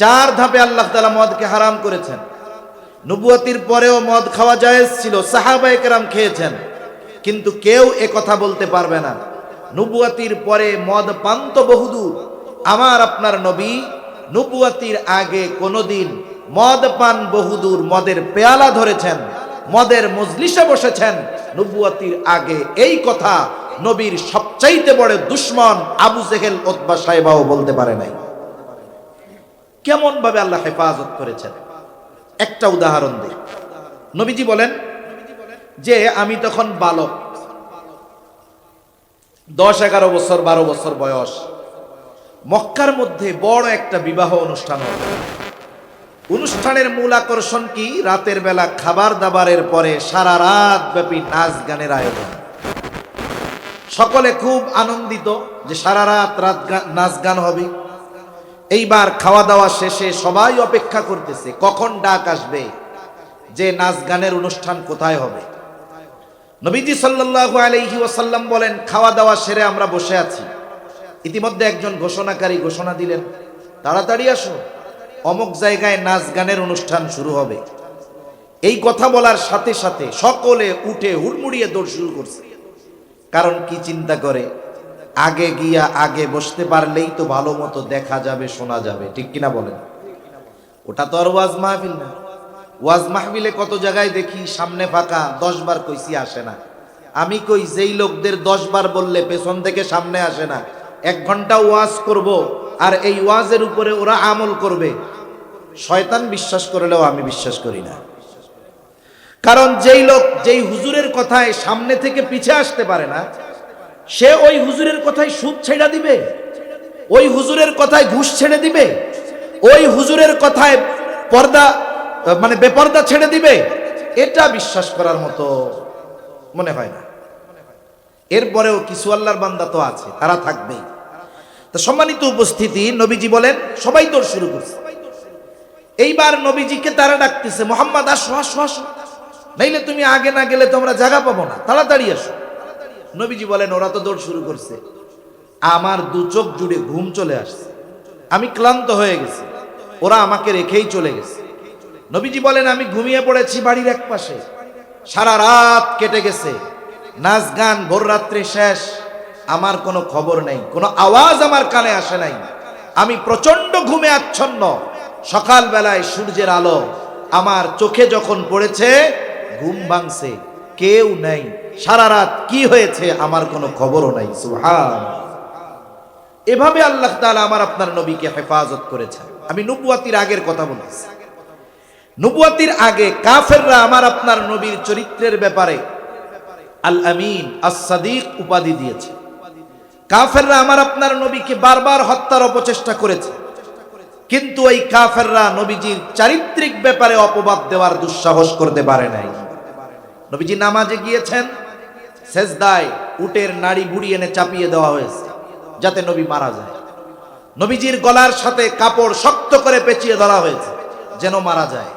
4 ধাপে আল্লাহ তাআলা মদকে হারাম করেছেন। নবুয়াতির পরেও মদ খাওয়া জায়েজ ছিল, সাহাবায়ে কেরাম খেয়েছেন, কিন্তু কেউ এ কথা বলতে পারবে না নবুয়াতির পরে মদ পান তো বহুদূর। আমার আপনার নবী নবুয়াতির আগে কোনোদিন মদ পান বহুদূর, মদের পেয়ালা ধরেছেন, মদের মজলিসে বসেছেন, নবুয়াতির আগে এই কথা নবীর সবচাইতে বড় দুশমন আবু জেহেল উতবা সাইবাও বলতে পারে নাই। কেমন ভাবে আল্লাহ হেফাজত করেছেন একটা উদাহরণ দিই। নবীজি বলেন যে আমি তখন বালক, 10-11 বছর 12 বছর বয়স, মক্কার মধ্যে বড় একটা বিবাহ অনুষ্ঠান হবে। অনুষ্ঠানের মূল আকর্ষণ কি? রাতের বেলা খাবার দাবারের পরে সারা রাত ব্যাপী নাচ গানের আয়োজন। সকলে খুব আনন্দিত যে সারা রাত নাচ গান হবে। এইবার খাওয়া দাওয়া শেষে সবাই অপেক্ষা করতেছে কখন ডাক আসবে যে নাচ গানের অনুষ্ঠান কোথায় হবে। নবীজি সাল্লাল্লাহু আলাইহি ওয়াসাল্লাম বলেন, খাওয়া দাওয়া সেরে আমরা বসে আছি, ইতিমধ্যে একজন ঘোষণাকারী ঘোষণা দিলেন, তাড়াতাড়ি আসো, অমুক জায়গায় নাচ গানের অনুষ্ঠান শুরু হবে। এই কথা বলার সাথে সাথে সকলে উঠে হুড়মুড়িয়ে দৌড় শুরু করছে। কারণ কি চিন্তা করে, আগে গিয়া আগে বসতে পারলেই তো ভালো মতো দেখা যাবে, শোনা যাবে, ঠিক কিনা বলেন? ওটা তো আর ওয়াজ মাহফিল না। ওয়াজ মাহফিলে কত জায়গায় দেখি সামনে ফাঁকা, 10 বার কইছি আসে না। আমি কই যেই লোকদের 10 বার বললে পেছন থেকে সামনে আসে না, 1 ঘন্টা ওয়াজ করব আর এই ওয়াজের উপরে ওরা আমল করবে, শয়তান বিশ্বাস করলেও আমি বিশ্বাস করি না। কারণ যেই লোক যেই হুজুরের কথায় সামনে থেকে পিছে আসতে পারে না, সে ওই হুজুরের কথায় সুদ ছেড়ে দিবে, ওই হুজুরের কথায় ঘুষ ছেড়ে দিবে, ওই হুজুরের কথায় পর্দা মানে বেপর্দা ছেড়ে দিবে, এটা বিশ্বাস করার মতো মনে হয় না। এরপরেও কিছু আল্লাহর বান্দা তো আছে, তারা থাকবেই। তো সম্মানিত উপস্থিতি, নবীজি বলেন সবাই দৌড় শুরু করছে। এইবার নবীজিকে তারা ডাকতেছে, মোহাম্মদ আসো আসো আসো, নাইলে তুমি আগে না গেলে তোমরা জায়গা পাবো না, তাড়াতাড়ি আসো। নবীজি বলেন ওরা তো দৌড় শুরু করছে, আমার 2 চোখ জুড়ে ঘুম চলে আসছে, আমি ক্লান্ত হয়ে গেছি, ওরা আমাকে রেখেই চলে গেছে। নবীজি বলেন আমি ঘুমিয়ে পড়েছি বাড়ির এক পাশে, সারা রাত কেটে গেছে, নাচ গান ভোর রাত্রে শেষ, আমার কোনো খবর নেই, কোনো আওয়াজ আমার কানে আসে নাই, আমি প্রচন্ড ঘুমে আচ্ছন্ন। সকাল বেলায় সূর্যের আলো আমার চোখে যখন পড়েছে, ঘুম ভাঙছে, কেউ নেই, সারা রাত কি হয়েছে আমার কোনো খবরও নাই। সুবহান। এভাবে আল্লাহ তাআলা আমার আপনার নবীকে হেফাজত করেছেন। আমি নবুয়াতির আগের কথা বলতেছি। নবুয়াতির আগে কাফেররা আমার আপনার নবীর চরিত্রের ব্যাপারে আল আমিন, আস-সাদিক উপাধি দিয়েছে। কাফেররা আমার আপনার নবীকে বারবার হত্যার অপচেষ্টা করেছে, কিন্তু ওই কাফেররা নবীজির চারিত্রিক ব্যাপারে অপবাদ দেওয়ার দুঃসাহস করতে পারে নাই। নবীজি নামাজে গিয়েছেন, সেজদায় উটের নাড়ি ভুড়ি এনে চাপিয়ে দেওয়া হয়েছে যাতে নবী মারা যায়। নবীজির গলার সাথে কাপড় শক্ত করে পেঁচিয়ে ধরা হয়েছে যেন মারা যায়।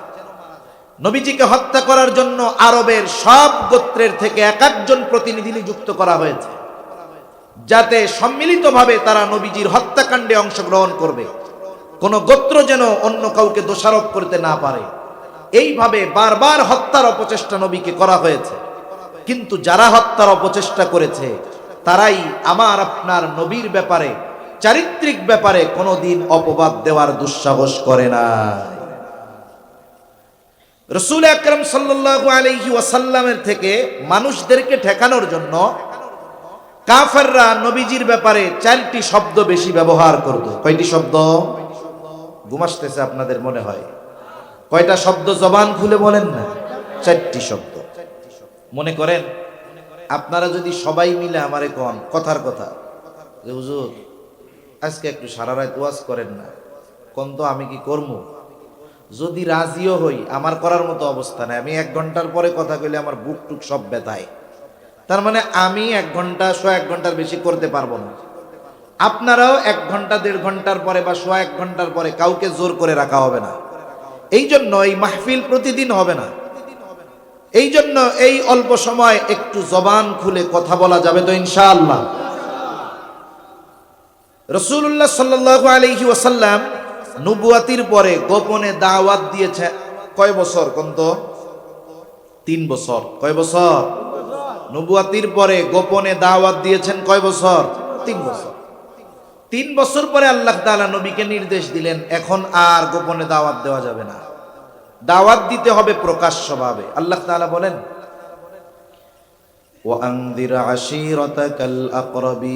নবীজিকে হত্যা করার জন্য আরবের সব গোত্রের থেকে 1 জন প্রতিনিধি নিযুক্ত করা হয়েছে, যাতে সম্মিলিতভাবে তারা নবীজির হত্যাকাণ্ডে অংশগ্রহণ করবে, কোন গোত্র যেন অন্য কাউকে দোষারোপ করতে না পারে। এইভাবে বারবার হত্যার অপচেষ্টা নবীকে করা হয়েছে, কিন্তু যারা হত্যার অপচেষ্টা করেছে তারাই আমার আপনার নবীর ব্যাপারে, চারিত্রিক ব্যাপারে কোনোদিন অপবাদ দেওয়ার দুঃসাহস করে না। রাসূল আকরাম সাল্লাল্লাহু আলাইহি ওয়াসাল্লামের থেকে মানুষদেরকে ঠেকানোর জন্য কাফেররা নবীজির ব্যাপারে 4টি শব্দ বেশি ব্যবহার করত। কয়টি শব্দ? ঘুম আসতেছে আপনাদের মনে হয়? কয়টা শব্দ জবান খুলে বলেন না? 4টি শব্দ। মনে করেন আপনারা যদি সবাই মিলে আমারে কোন কথার কথা যে হুজুর আজকে একটু সারা রাত ওয়াজ করেন না, কোন তো আমি কি করবো? যদি রাজিও হই, আমার করার মতো অবস্থা নাই, আমি 1 ঘন্টার পরে কথা কইলে আমার বুক টুক সব ব্যথায়। তার মানে আমি 1 ঘন্টা 1 ঘন্টার বেশি করতে পারবো না। আপনারাও 1 ঘন্টা 1.5 ঘন্টার পরে বা 1 ঘন্টার পরে কাউকে জোর করে রাখা হবে না। এই জন্য এই মাহফিল প্রতিদিন হবে না। এই জন্য এই অল্প সময় একটু জবান খুলে কথা বলা যাবে তো ইনশাআল্লাহ। রাসূলুল্লাহ সাল্লাল্লাহু আলাইহি ওয়াসাল্লাম নবুয়াতির পরে গোপনে দাওয়াত দিয়েছে কয় বছর? কোন তো 3 বছর। কয় বছর? নবুয়াতির পরে গোপনে দাওয়াত দিয়েছেন কয় বছর? 3 বছর। 3 বছর পরে আল্লাহ তাআলা নবীকে নির্দেশ দিলেন, এখন আর গোপনে দাওয়াত দেওয়া যাবে না, দাওয়াত দিতে হবে প্রকাশ্যভাবে। আল্লাহ তাআলা বলেন, وأنذر عشيرتك الأقربين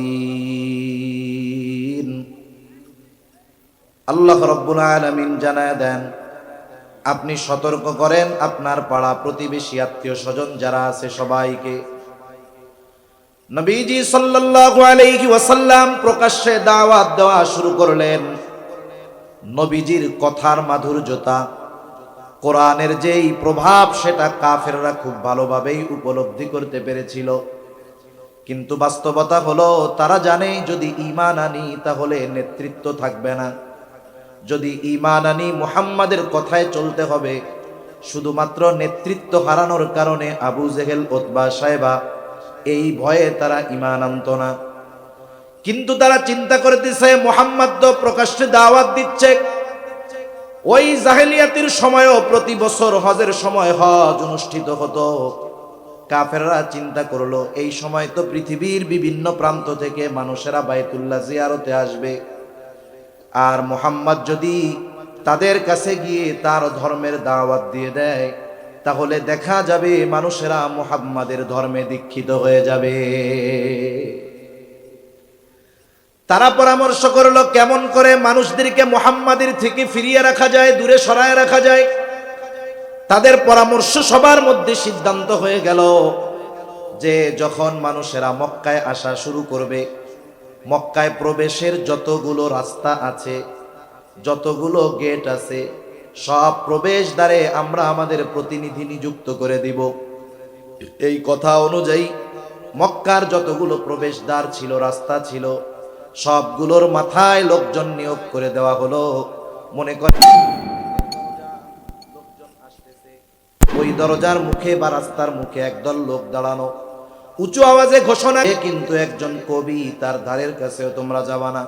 আল্লাহ রাব্বুল আলামিন জানায় দেন, আপনি সতর্ক করেন আপনার পাড়া প্রতিবেশী আত্মীয় স্বজন যারা আছে সবাইকে। নবীজি সাল্লাল্লাহু আলাইহি ওয়াসাল্লাম প্রকাশ্যে দাওয়াত দেওয়া শুরু করলেন। নবীজির কথার মাধুর্যতা, কোরআনের যেই প্রভাব সেটা কাফেররা খুব ভালোভাবেই উপলব্ধি করতে পেরেছিল। কিন্তু বাস্তবতা হলো তারা জানে যদি ঈমান আনি তাহলে নেতৃত্ব থাকবে না, যদি ঈমান আনি মুহাম্মাদের কথায় চলতে হবে। শুধুমাত্র নেতৃত্ব হারানোর কারণে আবু জেহেল, উতবা, সাইবা এই ভয়ে তারা ঈমান আনত না। কিন্তু তারা চিন্তা করতেছে মুহাম্মদ তো প্রকাশ্যে দাওয়াত দিচ্ছে, ওই জাহেলিয়াতের সময়ও প্রতি বছর হজের সময় হজ অনুষ্ঠিত হতো। কাফেররা চিন্তা করলো এই সময় তো পৃথিবীর বিভিন্ন প্রান্ত থেকে মানুষেরা বাইতুল্লাহ জিয়ারতে আসবে, আর মুহাম্মদ যদি তাদের কাছে গিয়ে তার ধর্মের দাওয়াত দিয়ে দেয় তাহলে দেখা যাবে মানুষেরা মুহাম্মাদের ধর্মে দীক্ষিত হয়ে যাবে। তারা পরামর্শ করলো কেমন করে মানুষদেরকে মুহাম্মাদের থেকে ফিরিয়ে রাখা যায়, দূরে সরায় রাখা যায়। তাদের পরামর্শ সবার মধ্যে সিদ্ধান্ত হয়ে গেল যে যখন মানুষেরা মক্কায় আসা শুরু করবে, মক্কায় প্রবেশের যতগুলো রাস্তা আছে, যতগুলো গেট আছে, সব প্রবেশ দ্বারে আমরা আমাদের প্রতিনিধি নিযুক্ত করে দিব। এই কথা অনুযায়ী মক্কার যতগুলো প্রবেশদ্বার ছিল, রাস্তা ছিল, সবগুলোর মাথায় লোকজন নিয়োগ করে দেওয়া হলো। মনে করেন লোকজন আসতেছে, ওই দরজার মুখে বা রাস্তার মুখে একদল লোক দাঁড়ানো, উঁচু আওয়াজে ঘোষণা, কিন্তু একজন কবি তার ধারের কাছেও তোমরা যাবা না।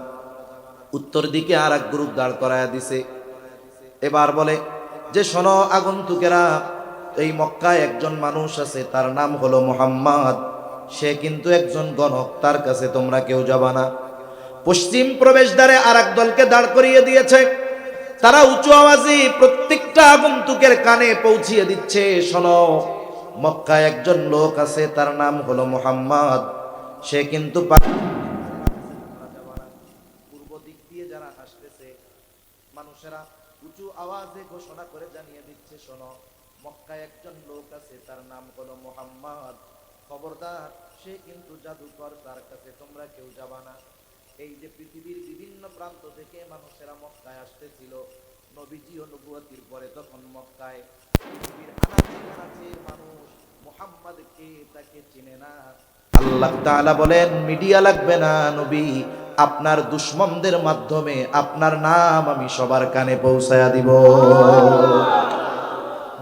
উত্তর দিকে আর এক গ্রুপ দাঁড় করায়া দিছে। এবার বলে যে শোনো আগন্তুকেরা, এই মক্কায় একজন মানুষ আছে, তার নাম হলো মুহাম্মদ, সে কিন্তু একজন গণক, তার কাছে তোমরা কেউ যাবা না। পশ্চিম প্রবেশদ্বারে আর এক দলকে দাঁড় করিয়ে দিয়েছে। তারা উঁচু আওয়াজে প্রত্যেকটা আগন্তুকের কানে পৌঁছিয়ে দিচ্ছে, শোনো মক্কায় একজন লোক আছে, তার নাম হলো মুহাম্মদ, সে কিন্তু পূর্ব দিক দিয়ে যারা আসতেছে মানুষেরা উঁচু আওয়াজে ঘোষণা করে জানিয়ে দিচ্ছে, শোনো মক্কায় একজন লোক আছে, তার নাম হলো মুহাম্মদ, খবরদার সে কিন্তু জাদুকর, তার কাছে তোমরা কেউ যাবা না। এই যে পৃথিবীর বিভিন্ন প্রান্ত থেকে মানুষেরা মক্কায় আসতেছিল, নবীজি ও নবুয়তির পরে তখন মক্কায় পৃথিবীর আনাচে কানাচে মানুষ মুহাম্মদকে তাকে চিনে না। আল্লাহ তাআলা বলেন মিডিয়া লাগবে না নবী, আপনার দুশমনদের মাধ্যমে আপনার নাম আমি সবার কানে পৌঁছায়া দিব।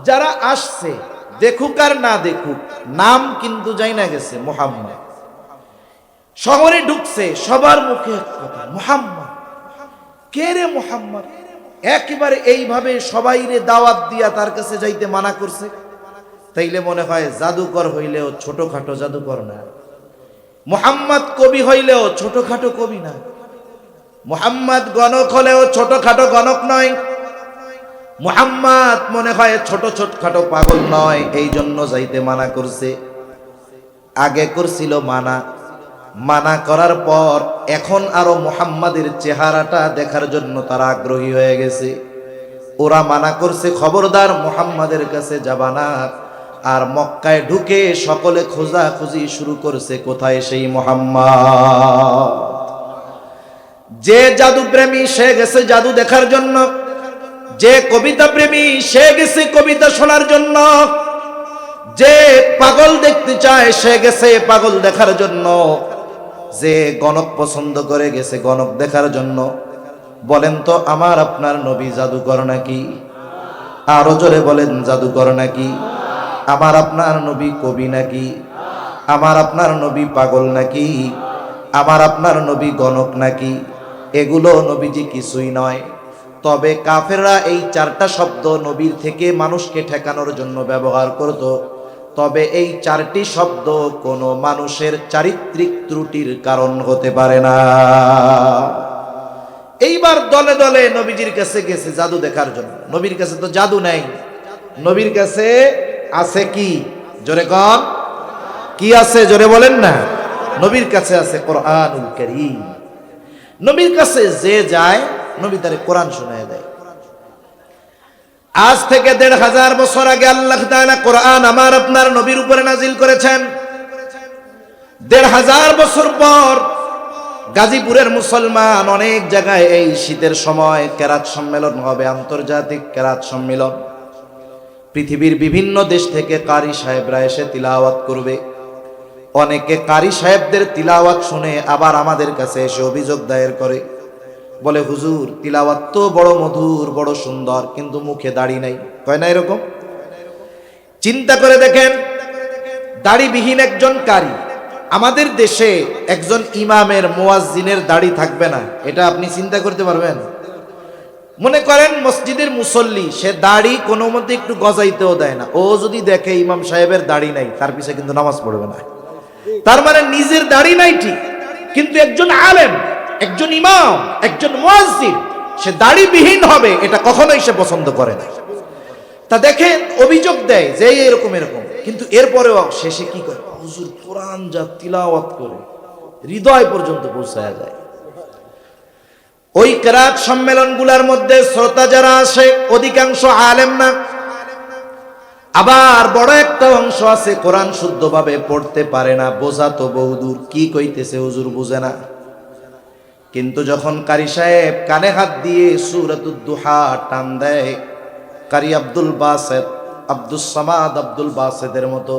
যারা আসছে দেখুক আর না দেখুক, নাম কিন্তু যাই না গেছে মুহাম্মদ। শহরে ঢুকছে সবার মুখে কথা, মুহাম্মদ, কে রে মুহাম্মদ? একেবারে এইভাবে সবাই রে দাওয়াত দিয়া তার কাছে যাইতে মানা করছে। তাইলে মনে হয় জাদুকর হইলেও ছোটখাটো জাদুকর না, মুহাম্মদ কবি হইলেও ছোটখাটো কবি না, মুহাম্মদ গণক হলেও ছোটখাটো গণক নয়, মুহাম্মদ মনে হয় ছোটখাটো পাগল নয়। এই জন্য যাইতে মানা করছে। আগে করছিল মানা করার পর এখন আরো মুহাম্মাদের চেহারাটা দেখার জন্য তারা আগ্রহী হয়ে গেছে। ওরা মানা করছে খবরদার মুহাম্মাদের কাছে যাবা না। আর মক্কায় ঢুকে সকলে খোঁজাখুঁজি শুরু করছে কোথায় সেই মুহাম্মদ। যে জাদু প্রেমী সে গেছে জাদু দেখার জন্য, যে কবিতা প্রেমী সে গেছে কবিতা শোনার জন্য, যে পাগল দেখতে চায় সে গেছে পাগল দেখার জন্য, যে গণক পছন্দ করে গেছে গণক দেখার জন্য। বলেন তো আমার আপনার নবী জাদুকর নাকি? আরো জোরে বলেন জাদুকর নাকি? আমার আপনার নবী কবি নাকি? আমার আপনার নবী পাগল নাকি? আমার আপনার নবী গণক নাকি? এগুলো নবীজি কিছুই নয়। তবে কাফেররা এই চারটা শব্দ নবীর থেকে মানুষকে ঠেকানোর জন্য ব্যবহার করত। তবে এই চারটি শব্দ কোনো মানুষের চারিত্রিক ত্রুটির কারণ হতে পারে না। এইবার দলে দলে নবীজির কাছে গেছে জাদু দেখার জন্য। নবীর কাছে তো জাদু নাই, নবীর কাছে আছে কি? জোরে কন, কি আছে জোরে বলেন না? নবীর কাছে আছে কোরআনুল কারীম। নবীর কাছে যে যায় নবী তারে কোরআন শোনায় দেয়। আজ থেকে ১৫০০ বছর আগে আল্লাহ তাআলা কোরআন আমার আপনার নবীর উপরে নাজিল করেছেন। ১৫০০ বছর পর গাজীপুরের মুসলমান অনেক জায়গায় এই শীতের সময় কেরাত সম্মেলন হবে, আন্তর্জাতিক কেরাত সম্মেলন। পৃথিবীর বিভিন্ন দেশ থেকে কারি সাহেবরা এসে তিলাওয়াত করবে। অনেকে কারি সাহেবদের তিলাওয়াত শুনে আবার আমাদের কাছে এসে অভিযোগ দায়ের করে, বলে হুজুর তিলাওয়াত তো বড় মধুর, বড় সুন্দর, কিন্তু মুখে দাড়ি নাই। কয় না এরকম? চিন্তা করে দেখেন, দাড়িবিহীন একজন কারি, আমাদের দেশে একজন ইমামের মুয়াজ্জিনের দাড়ি থাকবে না, এটা আপনি চিন্তা করতে পারবেন? মনে করেন মসজিদের মুসল্লি, সে দাড়ি কোনো মতে একটু গজাইতেও দেয় না। ও যদি দেখে ইমাম সাহেবের দাড়ি নাই, তার পিছে কিন্তু নামাজ পড়বে না। তার মানে নিজের দাড়ি নাই ঠিক, কিন্তু একজন আলেম, একজন ইমাম, একজন মুয়াজ্জিন, সে দাড়িবিহীন হবে, এটা কখনোই সে পছন্দ করে না। তা দেখেন অভিযোগ দেয় যে এরকম এরকম, কিন্তু এরপরেও শেষে কি করে, হুজুর কোরআন যা তিলাওয়াত করে হৃদয় পর্যন্ত পৌঁছায়া যায়। ওই কেরাত সম্মেলনগুলোর মধ্যে শ্রোতা যারা আসে অধিকাংশ আলেম না, আবার বড় একটা অংশ আছে কোরআন শুদ্ধভাবে পড়তে পারে না, বোঝা তো বহুদূর, কি কইতেছে হুজুর বুঝে না। কিন্তু যখন কারি সাহেব কানে হাত দিয়ে সূরাতুদ দুহা টান দেয়, কারি আব্দুল বাসেত, আব্দুস সামাদ আব্দুল বাসেতের মতো,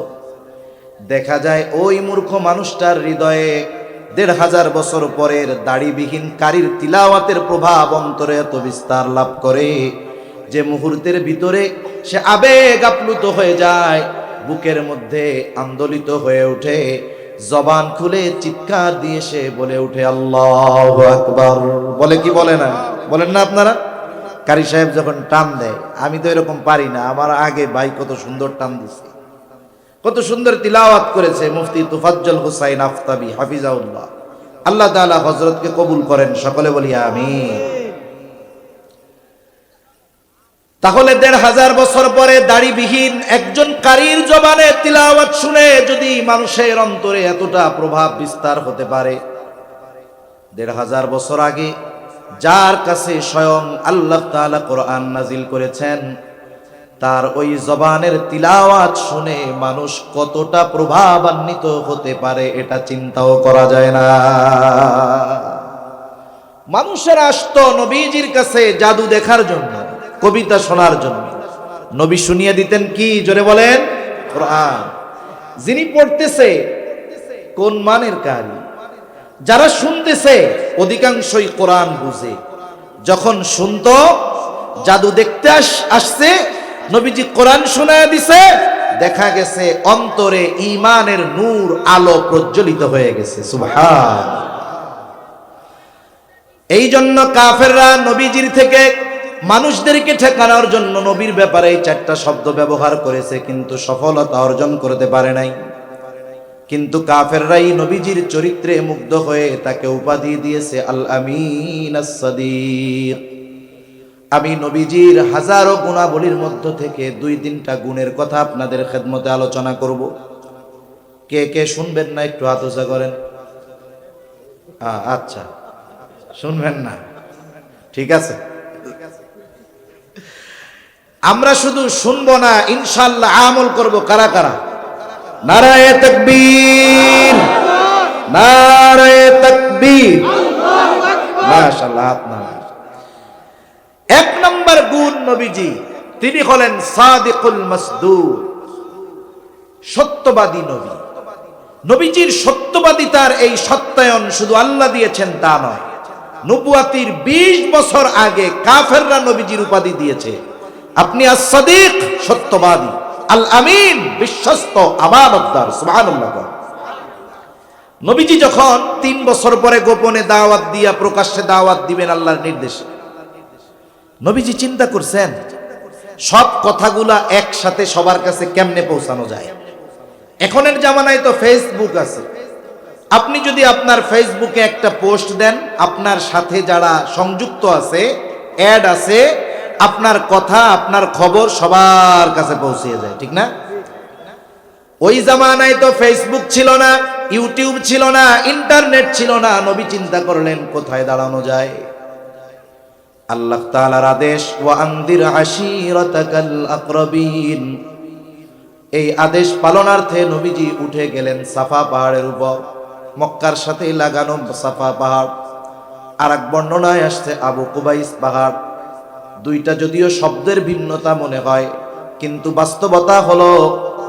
দেখা যায় ওই মূর্খ মানুষটার হৃদয়ে ১৫০০ বছর পরের দাড়িবিহীন কারির তিলাওয়াতের প্রভাব অন্তরে এত বিস্তার লাভ করে যে মুহূর্তের ভিতরে সে আবেগ আপ্লুত হয়ে যায়, বুকের মধ্যে আন্দোলিত হয়ে ওঠে, জবান খুলে চিৎকার দিয়ে সে বলে উঠে আল্লাহু আকবার। বলে কি বলে না? বলেন না আপনারা? কারি সাহেব যখন টান দেয়, আমি তো এরকম পারি না, আমার আগে ভাই কত সুন্দর টান দিছে, কত সুন্দর তিলাওয়াত করেছে মুফতি তুফাজ্জল হুসাইন আফতাবি হাফিজাউল্লাহ, আল্লাহ তাআলা হযরতকে কবুল করেন, সকলে বলি আমিন। তাহলে ১৫০০ বছর পরে দাড়িবিহীন একজন কারীর জবানে তিলাওয়াত শুনে যদি মানুষের অন্তরে এতটা প্রভাব বিস্তার হতে পারে, ১৫০০ বছর আগে যার কাছে স্বয়ং আল্লাহ তাআলা কোরআন নাজিল করেছেন, তার ওই জবানের তিলাওয়াত শুনে মানুষ কতটা প্রভাবান্বিত হতে পারে এটা চিন্তাও করা যায় না। মানুষেরা আসতো নবীজির কাছে জাদু দেখার জন্য, কবিতা শোনার জন্য। নবী শুনিয়ে দিতেন কি? জোরে বলেন, কোরআন। যিনি পড়তেছে কোন মানের কারি, যারা শুনতেছে অধিকাংশই কোরআন বুঝে। যখন শুনতো, জাদু দেখতে আসছে, নবীজি কোরআন শোনায় দিছে, দেখা গেছে অন্তরে ঈমানের নূর আলো প্রজ্বলিত হয়ে গেছে। সুবহান। এই জন্য কাফেররা নবীজির থেকে মানুষদেরকে ঠেকানোর জন্য নবীর ব্যাপারে এই ৪টা শব্দ ব্যবহার করেছে, কিন্তু সফলতা অর্জন করতে পারে নাই। কিন্তু কাফেররাই নবীজির চরিত্রে মুগ্ধ হয়ে তাকে উপাধি দিয়েছে আল আমিন আস-সাদিক। আমি নবীজির হাজারো গুণাবলীর মধ্য থেকে ২-৩টা গুণের কথা আপনাদের খেদমতে আলোচনা করব। কে কে শুনবেন না একটু হাত উঁচা করেন। আচ্ছা, শুনবেন না, ঠিক আছে। আমরা শুধু শুনবো না, ইনশাআল্লাহ আমল করব। কারা কারা? নারায়ে তাকবীর, নারায়ে তাকবীর, মাশাআল্লাহ। আপনার ১ নম্বর গুণ নবীজি, তিনি হলেন সাদিকুল মাসদুক, সত্যবাদী নবী। নবীজির সত্যবাদিতার এই সত্যায়ন শুধু আল্লাহ দিয়েছেন তা নয়, নবুয়াতির ২০ বছর আগে কাফেররা নবীজির উপাধি দিয়েছে। আপনি আস-সাদিক, সত্যবাদী, আল আমিন, বিশ্বস্ত, আমানতদার। সুবহানাল্লাহ। নবীজি যখন ৩ বছর পরে গোপনে দাওয়াত দিয়া প্রকাশ্যে দাওয়াত দিবেন আল্লাহর নির্দেশে, নবীজি চিন্তা করছেন সব কথাগুলা একসাথে সবার কাছে কেমনে পৌঁছানো যায়। এখনের জামানায় তো ফেসবুক আছে, আপনি যদি আপনার ফেসবুকে একটা পোস্ট দেন, আপনার সাথে যারা সংযুক্ত আছে, অ্যাড আছে, আপনার কথা, আপনার খবর সবার কাছে পৌঁছে যায়, ঠিক না? ওই জামানায় তো ফেসবুক ছিল না, ইউটিউব ছিল না, ইন্টারনেট ছিল না। নবী চিন্তা করলেন কোথায় দাঁড়ানো যায়। আল্লাহ তাআলার আদেশ, ওয়া আনদির আশিরাতাকাল আকরাবিন, এই আদেশ পালনার্থে নবীজি উঠে গেলেন সাফা পাহাড়ের উপর। মক্কার সাথে লাগানো সাফা পাহাড়। আর এক বর্ণনায় আসছে আবু কুবাইস পাহাড়। দুইটা যদিও শব্দের ভিন্নতা মনে হয়, কিন্তু বাস্তবতা হলো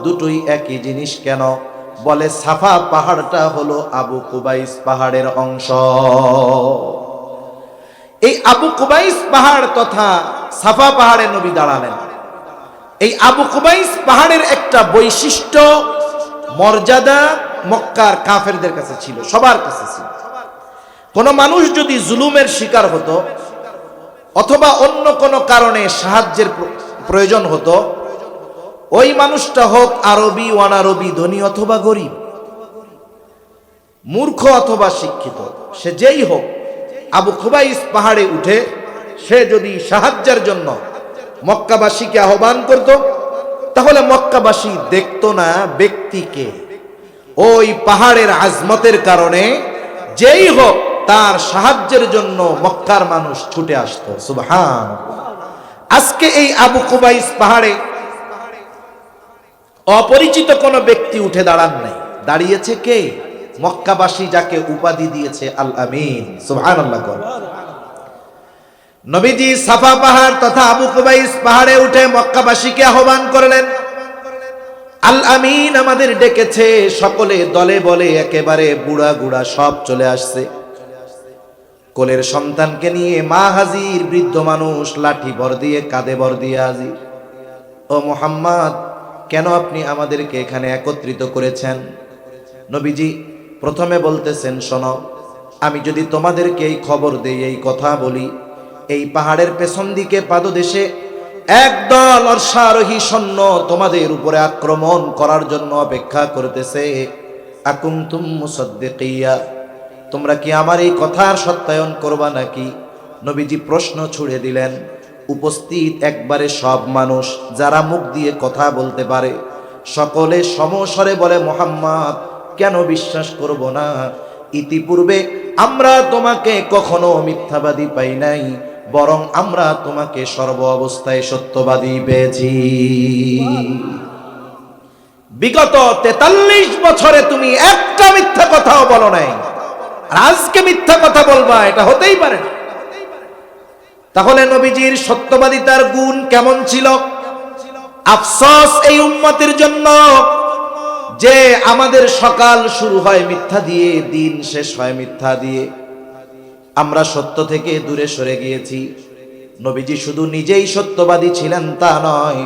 দুটোই একই জিনিস। কেন বলে সাফা পাহাড়টা হলো আবু কুবাইস পাহাড়ের অংশ। এই আবু কুবাইস পাহাড় তথা সাফা পাহাড়ে নবী দাঁড়ালেন। এই আবু কুবাইস পাহাড়ের একটা বৈশিষ্ট্য, মর্যাদা মক্কার কাফেরদের কাছে ছিল, সবার কাছে ছিল। কোন মানুষ যদি জুলুমের শিকার হতো অথবা অন্য কোনো কারণে সাহায্যের প্রয়োজন হতো, ওই মানুষটা হোক আরবি অনারবি, ধনী অথবা গরিব, মূর্খ অথবা শিক্ষিত, সে যেই হোক, আবু কুবাইস পাহাড়ে উঠে সে যদি সাহায্যের জন্য মক্কাবাসীকে আহ্বান করত, তাহলে মক্কাবাসী দেখতো না ব্যক্তিকে। ওই পাহাড়ের আজমতের কারণে যেই হোক তার সাহায্যের জন্য মক্কার মানুষ ছুটে আসতো। সুবহানাল্লাহ। আজকে এই আবু কুবাইস পাহাড়ে অপরিচিত কোন ব্যক্তি উঠে দাঁড়ান নাই, দাঁড়িয়েছে কে? মক্কাবাসী যাকে উপাধি দিয়েছে আল আমিন। সুবহানাল্লাহ। নবীজি সাফা পাহাড় তথা আবু কুবাইস পাহাড়ে উঠে মক্কাবাসীকে আহ্বান করলেন, আল আমিন আমাদের ডেকেছে। সকলে দলে বলে একেবারে বুড়া গুড়া সব চলে আসছে। কোলের সন্তানকে নিয়ে মা হাজির, বৃদ্ধ মানুষ লাঠি ভর দিয়ে, কাঁধে ভর দিয়ে হাজির। ও মুহাম্মদ, কেন আপনি আমাদেরকে এখানে একত্রিত করেছেন? নবীজি প্রথমে বলতেছেন, শোনো, আমি যদি তোমাদেরকে এই খবর দেই, এই কথা বলি, এই পাহাড়ের পেছন দিকে পাদদেশে একদল অশ্বারোহী সৈন্য তোমাদের উপরে আক্রমণ করার জন্য অপেক্ষা করতেছে। আকুনতুম মুসাদ্দিকিয়া, তোমরা কি আমার এই কথার সত্যায়ন করবা নাকি? নবীজি প্রশ্ন ছুড়ে দিলেন। উপস্থিত একবারে সব মানুষ যারা মুখ দিয়ে কথা বলতে পারে, সকলে সমস্বরে বলে, মুহাম্মদ, কেন বিশ্বাস করব না? ইতিপূর্বে আমরা তোমাকে কখনো মিথ্যাবাদী পাই নাই, বরং আমরা তোমাকে সর্ব অবস্থায় সত্যবাদী পেয়েছি। বিগত 43 বছরে তুমি একটা মিথ্যা কথাও বলো নাই, আর আজকে মিথ্যা কথা বলবা, এটা হতেই পারে না। তাহলে নবীজির সত্যবাদিতার গুণ কেমন ছিল? আফসোস এই উম্মতের জন্য যে আমাদের সকাল শুরু হয় মিথ্যা দিয়ে, দিন শেষ হয় মিথ্যা দিয়ে। আমরা সত্য থেকে দূরে সরে গিয়েছি। নবীজি শুধু নিজেই সত্যবাদী ছিলেন তা নয়,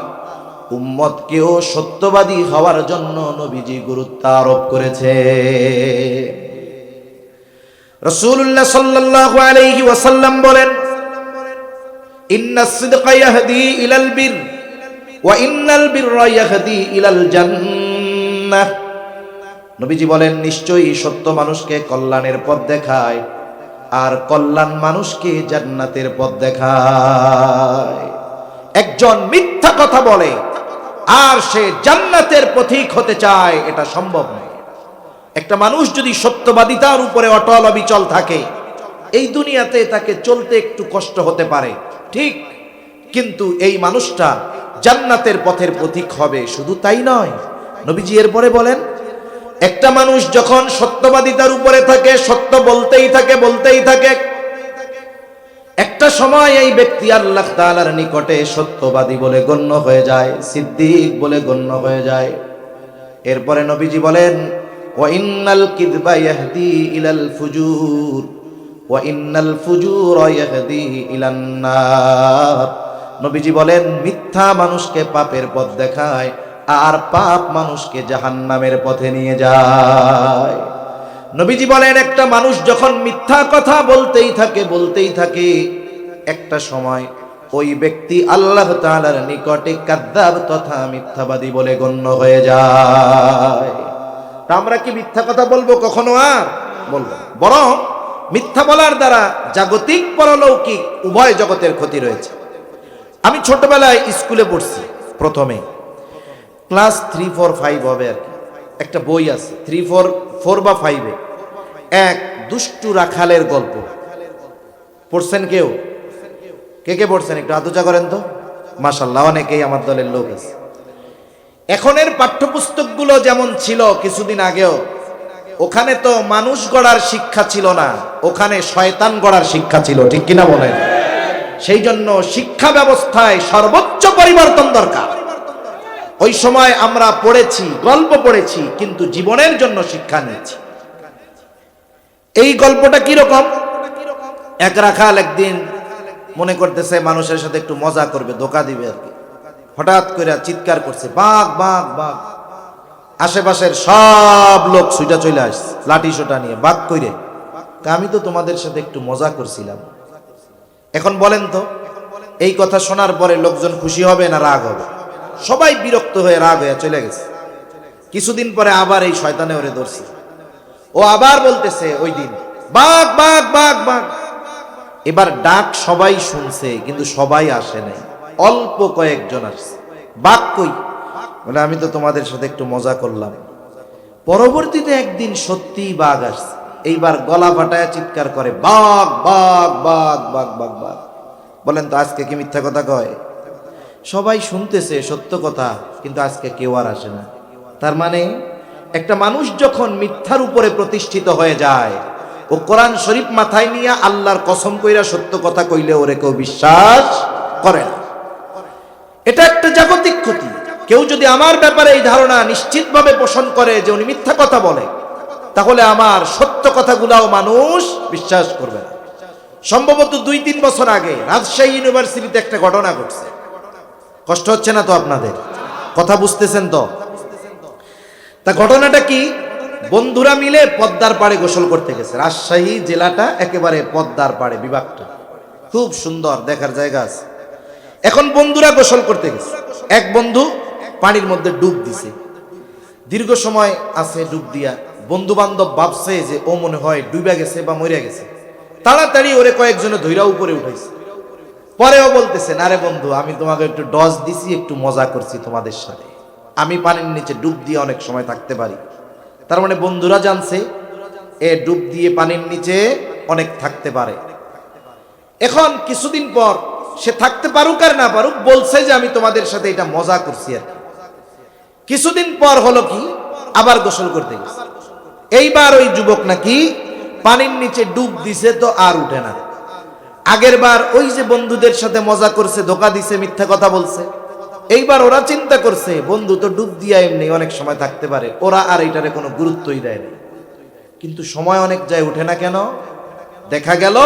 উম্মতকেও সত্যবাদী হওয়ার জন্য নবীজি গুরুত্ব আরোপ করেছে। রাসূলুল্লাহ সাল্লাল্লাহু আলাইহি ওয়াসাল্লাম বলেন, ইন্নাস সিদকা ইয়াহদি ইলাল বির ওয়া ইন্নাল বিররা ইয়াহদি ইলাল জান্নাহ। নবীজি বলেন, নিশ্চয়ই সত্য মানুষকে কল্যাণের পথ দেখায়, আর কল্যাণ মানুষকে জান্নাতের পথ দেখায়। একজন মিথ্যা কথা বলে আর সে জান্নাতের পথিক হতে চায়, এটা সম্ভব নয়। একটা মানুষ যদি সত্যবাদিতার উপরে অটল অবিচল থাকে, এই দুনিয়াতে তাকে চলতে একটু কষ্ট হতে পারে, ঠিক, কিন্তু এই মানুষটা জান্নাতের পথের পথিক হবে। শুধু তাই নয়, নবীজি এরপরে বলেন, একটা মানুষ যখন সত্যবাদিতার উপরে থাকে, সত্য বলতেই থাকে, একটা সময় এই ব্যক্তি আল্লাহ তাআলার নিকটে সত্যবাদী বলে গণ্য হয়ে যায়, সিদ্দিক বলে গণ্য হয়ে যায়। এরপরে নবীজি বলেন, ওয়া ইন্নাল কিযবা ইয়াহদি ইলাল ফুজুর ওয়া ইন্নাল ফুজুরা ইয়াহদি ইলান নার। নবীজি বলেন, মিথ্যা মানুষকে পাপের পথ দেখায়, আর পাপ মানুষকে জাহান্নামের পথে নিয়ে যায়। নবীজি বলেন, একটা মানুষ যখন মিথ্যা কথা বলতেই থাকে, একটা সময় ওই ব্যক্তি আল্লাহ তাআলার নিকটে কাযযাব তথা মিথ্যাবাদী বলে গণ্য হয়ে যায়। তা আমরা কি মিথ্যা কথা বলবো? কখনো আর বলবো? বরং মিথ্যা বলার দ্বারা জাগতিক পরলৌকিক উভয় জগতের ক্ষতি রয়েছে। আমি ছোটবেলায় স্কুলে পড়ছি, প্রথমে ক্লাস 3, 4, 5 হবে আর কি। একটা বই আছে 3, 4 বা 5-এ, এক দুষ্টু রাখালের গল্প। পড়ছেন কেউ? কে কে পড়ছেন? একটু হাত উঁচা করেন তো। মাশাআল্লাহ, অনেকেই আমার দলের লোক আছে। এখনের পাঠ্যপুস্তকগুলো যেমন ছিল কিছুদিন আগেও, ওখানে তো মানুষ গড়ার শিক্ষা ছিল না, ওখানে শয়তান গড়ার শিক্ষা ছিল, ঠিক কিনা বলেন? সেই জন্য শিক্ষা ব্যবস্থায় সর্বোচ্চ পরিবর্তন দরকার। ওই সময় আমরা পড়েছি, গল্প পড়েছি, কিন্তু জীবনের জন্য শিক্ষা নিয়েছি। এই গল্পটা কি রকম? এক রাখাল একদিন মনে করতেছে মানুষের সাথে একটু মজা করবে, ধোকা দিবে আর কি। হঠাৎ করে চিৎকার করছে, বাঘ বাঘ বাঘ। আশেপাশের সব লোক ছুটা চলে আসছে লাঠি সোটা নিয়ে। বাঘ কইরে? আমি তো তোমাদের সাথে একটু মজা করছিলাম। এখন বলেন তো, এই কথা শোনার পরে লোকজন খুশি হবে না রাগ হবে? সবাই বিরক্ত হয়ে রাগ হয়ে চলে গেছে। কিছুদিন পরে আবার এই শয়তানে ওরে ধরছে। ও আবার বলতেছে ওই দিন, বাঘ বাঘ বাঘ বাঘ। এবার ডাক সবাই শুনছে, কিন্তু সবাই আসে নাই, অল্প কয়েকজন আসছে। বাঘ কই? বলে আমি তো তোমাদের সাথে একটু মজা করলাম। পরবর্তীতে একদিন সত্যিই বাঘ আসছে। এইবার গলা ফাটায় চিৎকার করে, বাঘ বাঘ বাঘ বাঘ বাঘ বাঘ। বলেন তো আজকে কি মিথ্যা কথা কয়? সবাই শুনতেছে সত্য কথা, কিন্তু আজকে কেউ আর আসে না। তার মানে একটা মানুষ যখন মিথ্যার উপরে প্রতিষ্ঠিত হয়ে যায়, ও কোরআন শরীফ মাথায় নিয়ে আল্লাহর কসম কইরা সত্য কথা কইলে ওরে কেউ বিশ্বাস করে না। এটা একটা জাগতিক ক্ষতি। কেউ যদি আমার ব্যাপারে এই ধারণা নিশ্চিতভাবে পোষণ করে যে উনি মিথ্যা কথা বলে, তাহলে আমার সত্য কথাগুলাও মানুষ বিশ্বাস করবে না। সম্ভবত 2-3 বছর আগে রাজশাহী ইউনিভার্সিটিতে একটা ঘটনা ঘটছে। কষ্ট হচ্ছে না তো আপনাদের? কথা বুঝতেছেন তো? তা ঘটনাটা কি? বন্ধুরা মিলে পদ্মার পাড়ে গোসল করতে গেছে। রাজশাহী জেলাটা একেবারে পদ্মার পাড়ে, বিভাগটা খুব সুন্দর, দেখার জায়গা আছে। এখন বন্ধুরা গোসল করতে গেছে। এক বন্ধু পানির মধ্যে ডুব দিছে, দীর্ঘ সময় আছে ডুব দিয়া। বন্ধু বান্ধব ভাবছে যে ও মনে হয় ডুবে গেছে বা মরে গেছে, তাড়াতাড়ি ওরে কয়েকজনে ধইরা উপরে উঠাইছে। পরেও বলতেছেন, আরে বন্ধু, আমি তোমাকে একটু ডজ দিছি, একটু মজা করছি তোমাদের সাথে, আমি পানির নিচে ডুব দিয়ে অনেক সময় থাকতে পারি। তার মানে বন্ধুরা জানছে এ ডুব দিয়ে পানির নিচে অনেক থাকতে পারে। এখন কিছুদিন পর সে থাকতে পারুক আর না পারুক, বলছে যে আমি তোমাদের সাথে এটা মজা করছি আর কি। কিছুদিন পর হলো কি, আবার গোসল করতে গেছে। এইবার ওই যুবক নাকি পানির নিচে ডুব দিছে, তো আর উঠে না। আগের বার ওই যে বন্ধুদের সাথে মজা করছে, ধোকা দিছে, মিথ্যা কথা বলছে। এইবার ওরা চিন্তা করছে বন্ধু তো ডুব দিয়া এমনি অনেক সময় থাকতে পারে, ওরা আর এটারে কোনো গুরুত্বই দেয় না। কিন্তু সময় অনেক যায়, উঠে না কেন? দেখা গেল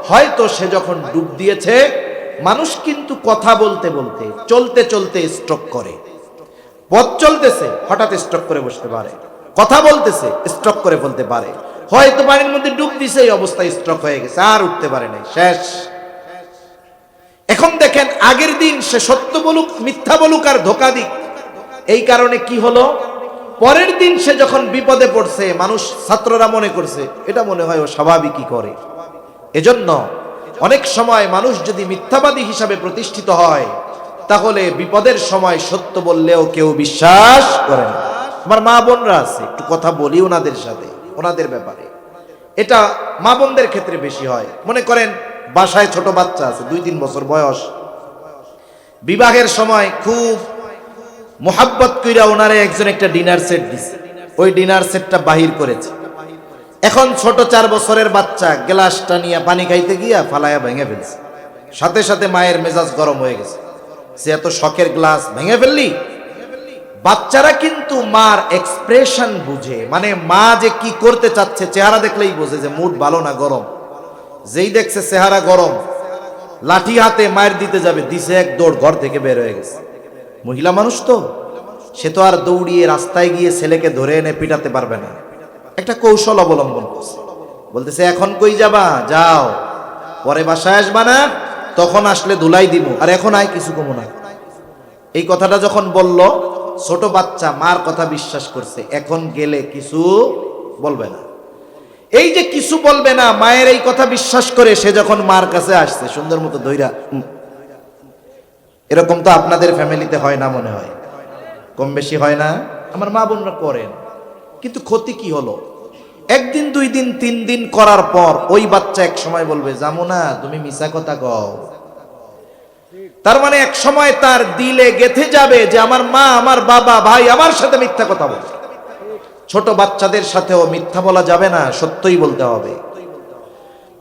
হয়তো সে যখন ডুব দিয়েছে, মানুষ কিন্তু কথা বলতে বলতে চলতে চলতে স্ট্রোক করে। পথ চলতেছে, হঠাৎ স্ট্রোক করে বসতে পারে, কথা বলতেছে স্ট্রোক করে ফেলতে পারে। হয়তো পানির মধ্যে ডুব দিছে, এই অবস্থায় স্ট্রোক হয়ে গেছে, আর উঠতে পারে নাই, শেষ। এখন দেখেন, আগের দিন সে সত্য বলুক মিথ্যা বলুক আর ধোকা দিক, এই কারণে কি হলো, পরের দিন সে যখন বিপদে পড়ছে, মানুষ ছাত্ররা মনে করছে এটা মনে হয় ও স্বাভাবিকই করে। এজন্য অনেক সময় মানুষ যদি মিথ্যাবাদী হিসাবে প্রতিষ্ঠিত হয়, তাহলে বিপদের সময় সত্য বললেও কেউ বিশ্বাস করে না। আমার মা বোনরা আছে, একটু কথা বলি ওনাদের সাথে, ওনাদের ব্যাপারে। এটা মা বোনদের ক্ষেত্রে বেশি হয়। মনে করেন বাসায় ছোট বাচ্চা আছে, 2-3 বছর বয়স, বিবাহের সময় খুব মোহাব্বত কইরা ওনারে একজন একটা ডিনার সেট দিছে, ওই ডিনার সেটটা বাহির করেছে। এখন ছোট 4 বছরের বাচ্চা গ্লাসটা নিয়ে পানি খাইতে গিয়া ফালায়া ভেঙে ফেলছে। সাথে সাথে মায়ের মেজাজ গরম হয়ে গেছে, সে এত শখের গ্লাস ভেঙে ফেললি। বাচ্চারা কিন্তু মার এক্সপ্রেশন বুঝে, মানে মা যে কি করতে চাচ্ছে চেহারা দেখলেই বোঝে যে মুড ভালো না গরম। যেই দেখছে চেহারা গরম, লাঠি হাতে মায়ের দিতে যাবে, দিছে এক দৌড়, ঘর থেকে বের হয়ে গেছে। মহিলা মানুষ তো, সে তো আর দৌড়িয়ে রাস্তায় গিয়ে ছেলেকে ধরে এনে পিটাতে পারবে না, একটা কৌশল অবলম্বন করছে। বলতেছে এখন কই যাবা, যাও, পরে বাসায় আসবা না, তখন আসলে ধুলাই দিব, আর এখন আয় কিছু কমো না। এই কথাটা যখন বলল, ছোট বাচ্চা মার কথা বিশ্বাস করছে, এখন গেলে কিছু বলবে না। এই যে কিছু বলবে না, মায়ের এই কথা বিশ্বাস করে সে যখন মার কাছে আসছে, সুন্দর মতো ধইরা, এরকম তো আপনাদের ফ্যামিলিতে হয় না মনে হয়, কম বেশি হয় না? আমার মা বোনরা করেন, কিন্তু ক্ষতি কি হলো? একদিন, 2 দিন, 3 দিন করার পর ওই বাচ্চা এক সময় বলবে, জামু না তুমি মিছা কথা কও। তার মানে এক সময় তার দিলে গেঁথে যাবে যে আমার মা, আমার বাবা, ভাই আমার সাথে মিথ্যা কথা বলে। ছোট বাচ্চাদের সাথেও মিথ্যা বলা যাবে না, সত্যই বলতে হবে।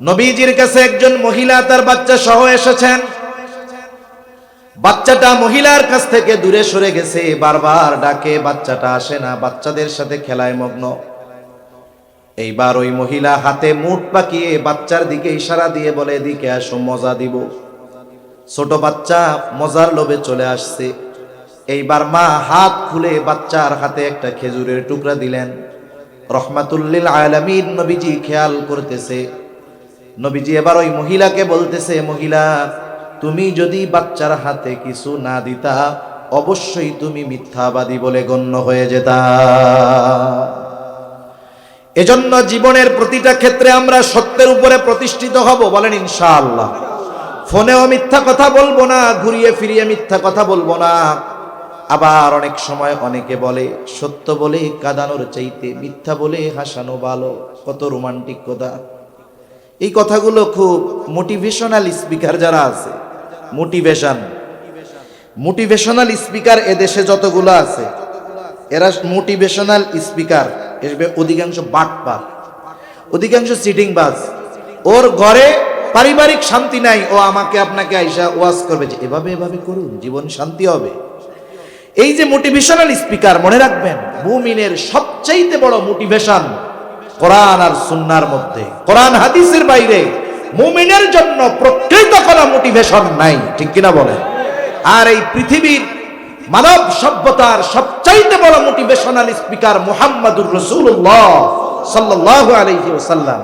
নবীজির কাছে একজন মহিলা তার বাচ্চা সহ এসেছেন। বাচ্চাটা মহিলার কাছ থেকে দূরে সরে গেছে, বারবার ডাকে, বাচ্চাটা আসে না, বাচ্চাদের সাথে খেলায় মগ্ন। এইবার ওই মহিলা হাতে মুঠ পাকিয়ে বাচ্চার দিকে ইশারা দিয়ে বলে, এদিকে আসো, মজা দিব। ছোট বাচ্চা মজার লোভে চলে আসছে। এইবার মা হাত খুলে বাচ্চার হাতে একটা খেজুরের টুকরা দিলেন। রহমাতুল্লিল আলামিন নবীজি খেয়াল করতেছে। নবীজি এবার ওই মহিলাকে বলতেছে, মহিলা, তুমি যদি বাচ্চার হাতে কিছু না দিতা, অবশ্যই তুমি মিথ্যাবাদী বলে গণ্য হয়ে যেতা। এজন্য জীবনের প্রতিটা ক্ষেত্রে আমরা সত্যের উপরে প্রতিষ্ঠিত হব, বলেন ইনশাআল্লাহ। ফোনেও মিথ্যা কথা বলবো না, ঘুরিয়ে ফিরিয়ে মিথ্যা কথা বলবো না। আবার অনেক সময় অনেকে বলে, সত্য বলে কাঁদানোর চাইতে মিথ্যা বলে হাসানো ভালো। কত রোমান্টিক কথা! এই কথাগুলো খুব মোটিভেশনাল স্পিকার যারা আছে, মোটিভেশনাল স্পিকার এদেশে যতগুলো আছে, এরা মোটিভেশনাল স্পিকার এসবে অধিকাংশ বাটপার, অধিকাংশ সিটিংবাজ। ওর ঘরে পারিবারিক শান্তি নাই, ও আমাকে আপনাকে আইসা ওয়াজ করবে যে এভাবে এভাবে করুন, জীবন শান্তি হবে। এই যে মোটিভেশনাল স্পিকার, মনে রাখবেন, মুমিনের সবচাইতে বড় মোটিভেশন কোরআন আর সুন্নাহর মধ্যে। কোরআন হাদিসের বাইরে মুমিনের জন্য প্রকৃত কোনো মোটিভেশন নাই, ঠিক কিনা বলেন? আর এই পৃথিবীর মানব সভ্যতার সবচাইতে বড় মোটিভেশনাল স্পিকার মুহাম্মাদুর রাসূলুল্লাহ সাল্লাল্লাহু আলাইহি ওয়াসাল্লাম।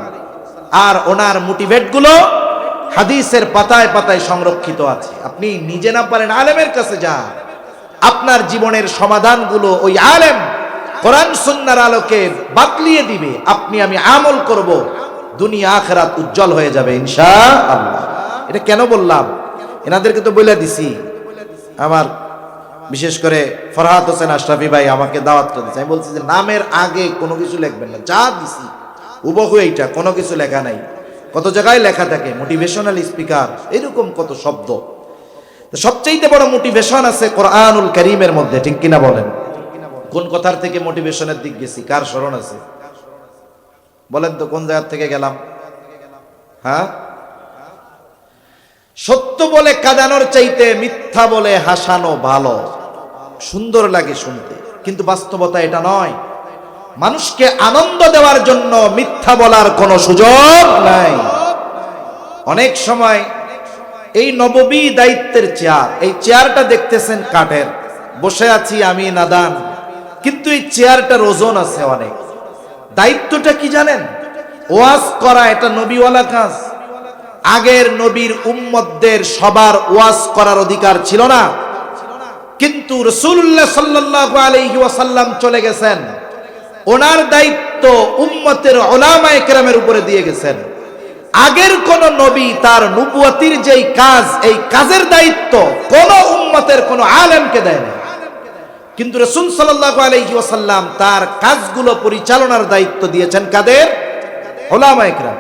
আর ওনার মোটিভেট গুলো হাদিসের পাতায় পাতায় সংরক্ষিত আছে। আপনি নিজে না পারেন, আলেমের কাছে যান, আপনার জীবনের সমাধানগুলো ওই আলেম কোরআন সুন্নাহর আলোকে বাতলিয়ে দিবে। আপনি আমি আমল করব, দুনিয়া আখিরাত উজ্জ্বল হয়ে যাবে ইনশাআল্লাহ। এটা কেন বললাম? এনাদেরকে তো বলে দিছি। আমার বিশেষ করে ফরহাদ হোসেন আশরাফি ভাই আমাকে দাওয়াত করে দিয়েছে। আমি বলছি যে নামের আগে কোনো কিছু লিখবেন না, যা দিছি হুবহু এইটা, কোনো কিছু লেখা নাই। কত জায়গায় লেখা থাকে মোটিভেশনাল স্পিকার, এরকম কত শব্দ। সবচেয়ে বড় মোটিভেশন আছে কোরআনুল কারীমের মধ্যে, ঠিক কিনা বলেন? কোন কথার থেকে মোটিভেশনের দিক গেছি, কার স্মরণ আছে? বলেন তো কোন জায়গা থেকে গেলাম? হ্যাঁ, সত্য বলে কাঁদানোর চাইতে মিথ্যা বলে হাসানো ভালো। সুন্দর লাগে শুনতে, কিন্তু বাস্তবতা এটা নয়। মানুষকে আনন্দ দেওয়ার জন্য মিথ্যা বলার কোনো সুযোগ নাই। অনেক সময় এই নববী দায়িত্বের চেয়ার, এই চেয়ারটা দেখতেছেন কাঠের, বসে আছি আমি নাদান, কিন্তু এই চেয়ারটার ওজন আছে অনেক। দায়িত্বটা কি জানেন? ওয়াজ করা, এটা নবীওয়ালা কাজ। আগের নবীর উম্মতদের সবার ওয়াজ করার অধিকার ছিল না, কিন্তু রাসূলুল্লাহ সাল্লাল্লাহু আলাইহি ওয়াসাল্লাম চলে গেছেন, ওনার দায়িত্ব উম্মতের উলামায়ে কেরামের উপরে দিয়ে গেছেন। আগের কোন নবী তার নবুয়তির যেই কাজ, এই কাজের দায়িত্ব কোন উম্মতের কোন আলেমকে দেয় না, কিন্তু রাসূল সাল্লাল্লাহু আলাইহি ওয়াসাল্লাম তার কাজগুলো পরিচালনার দায়িত্ব দিয়েছেন কাদের? উলামায়ে কেরাম।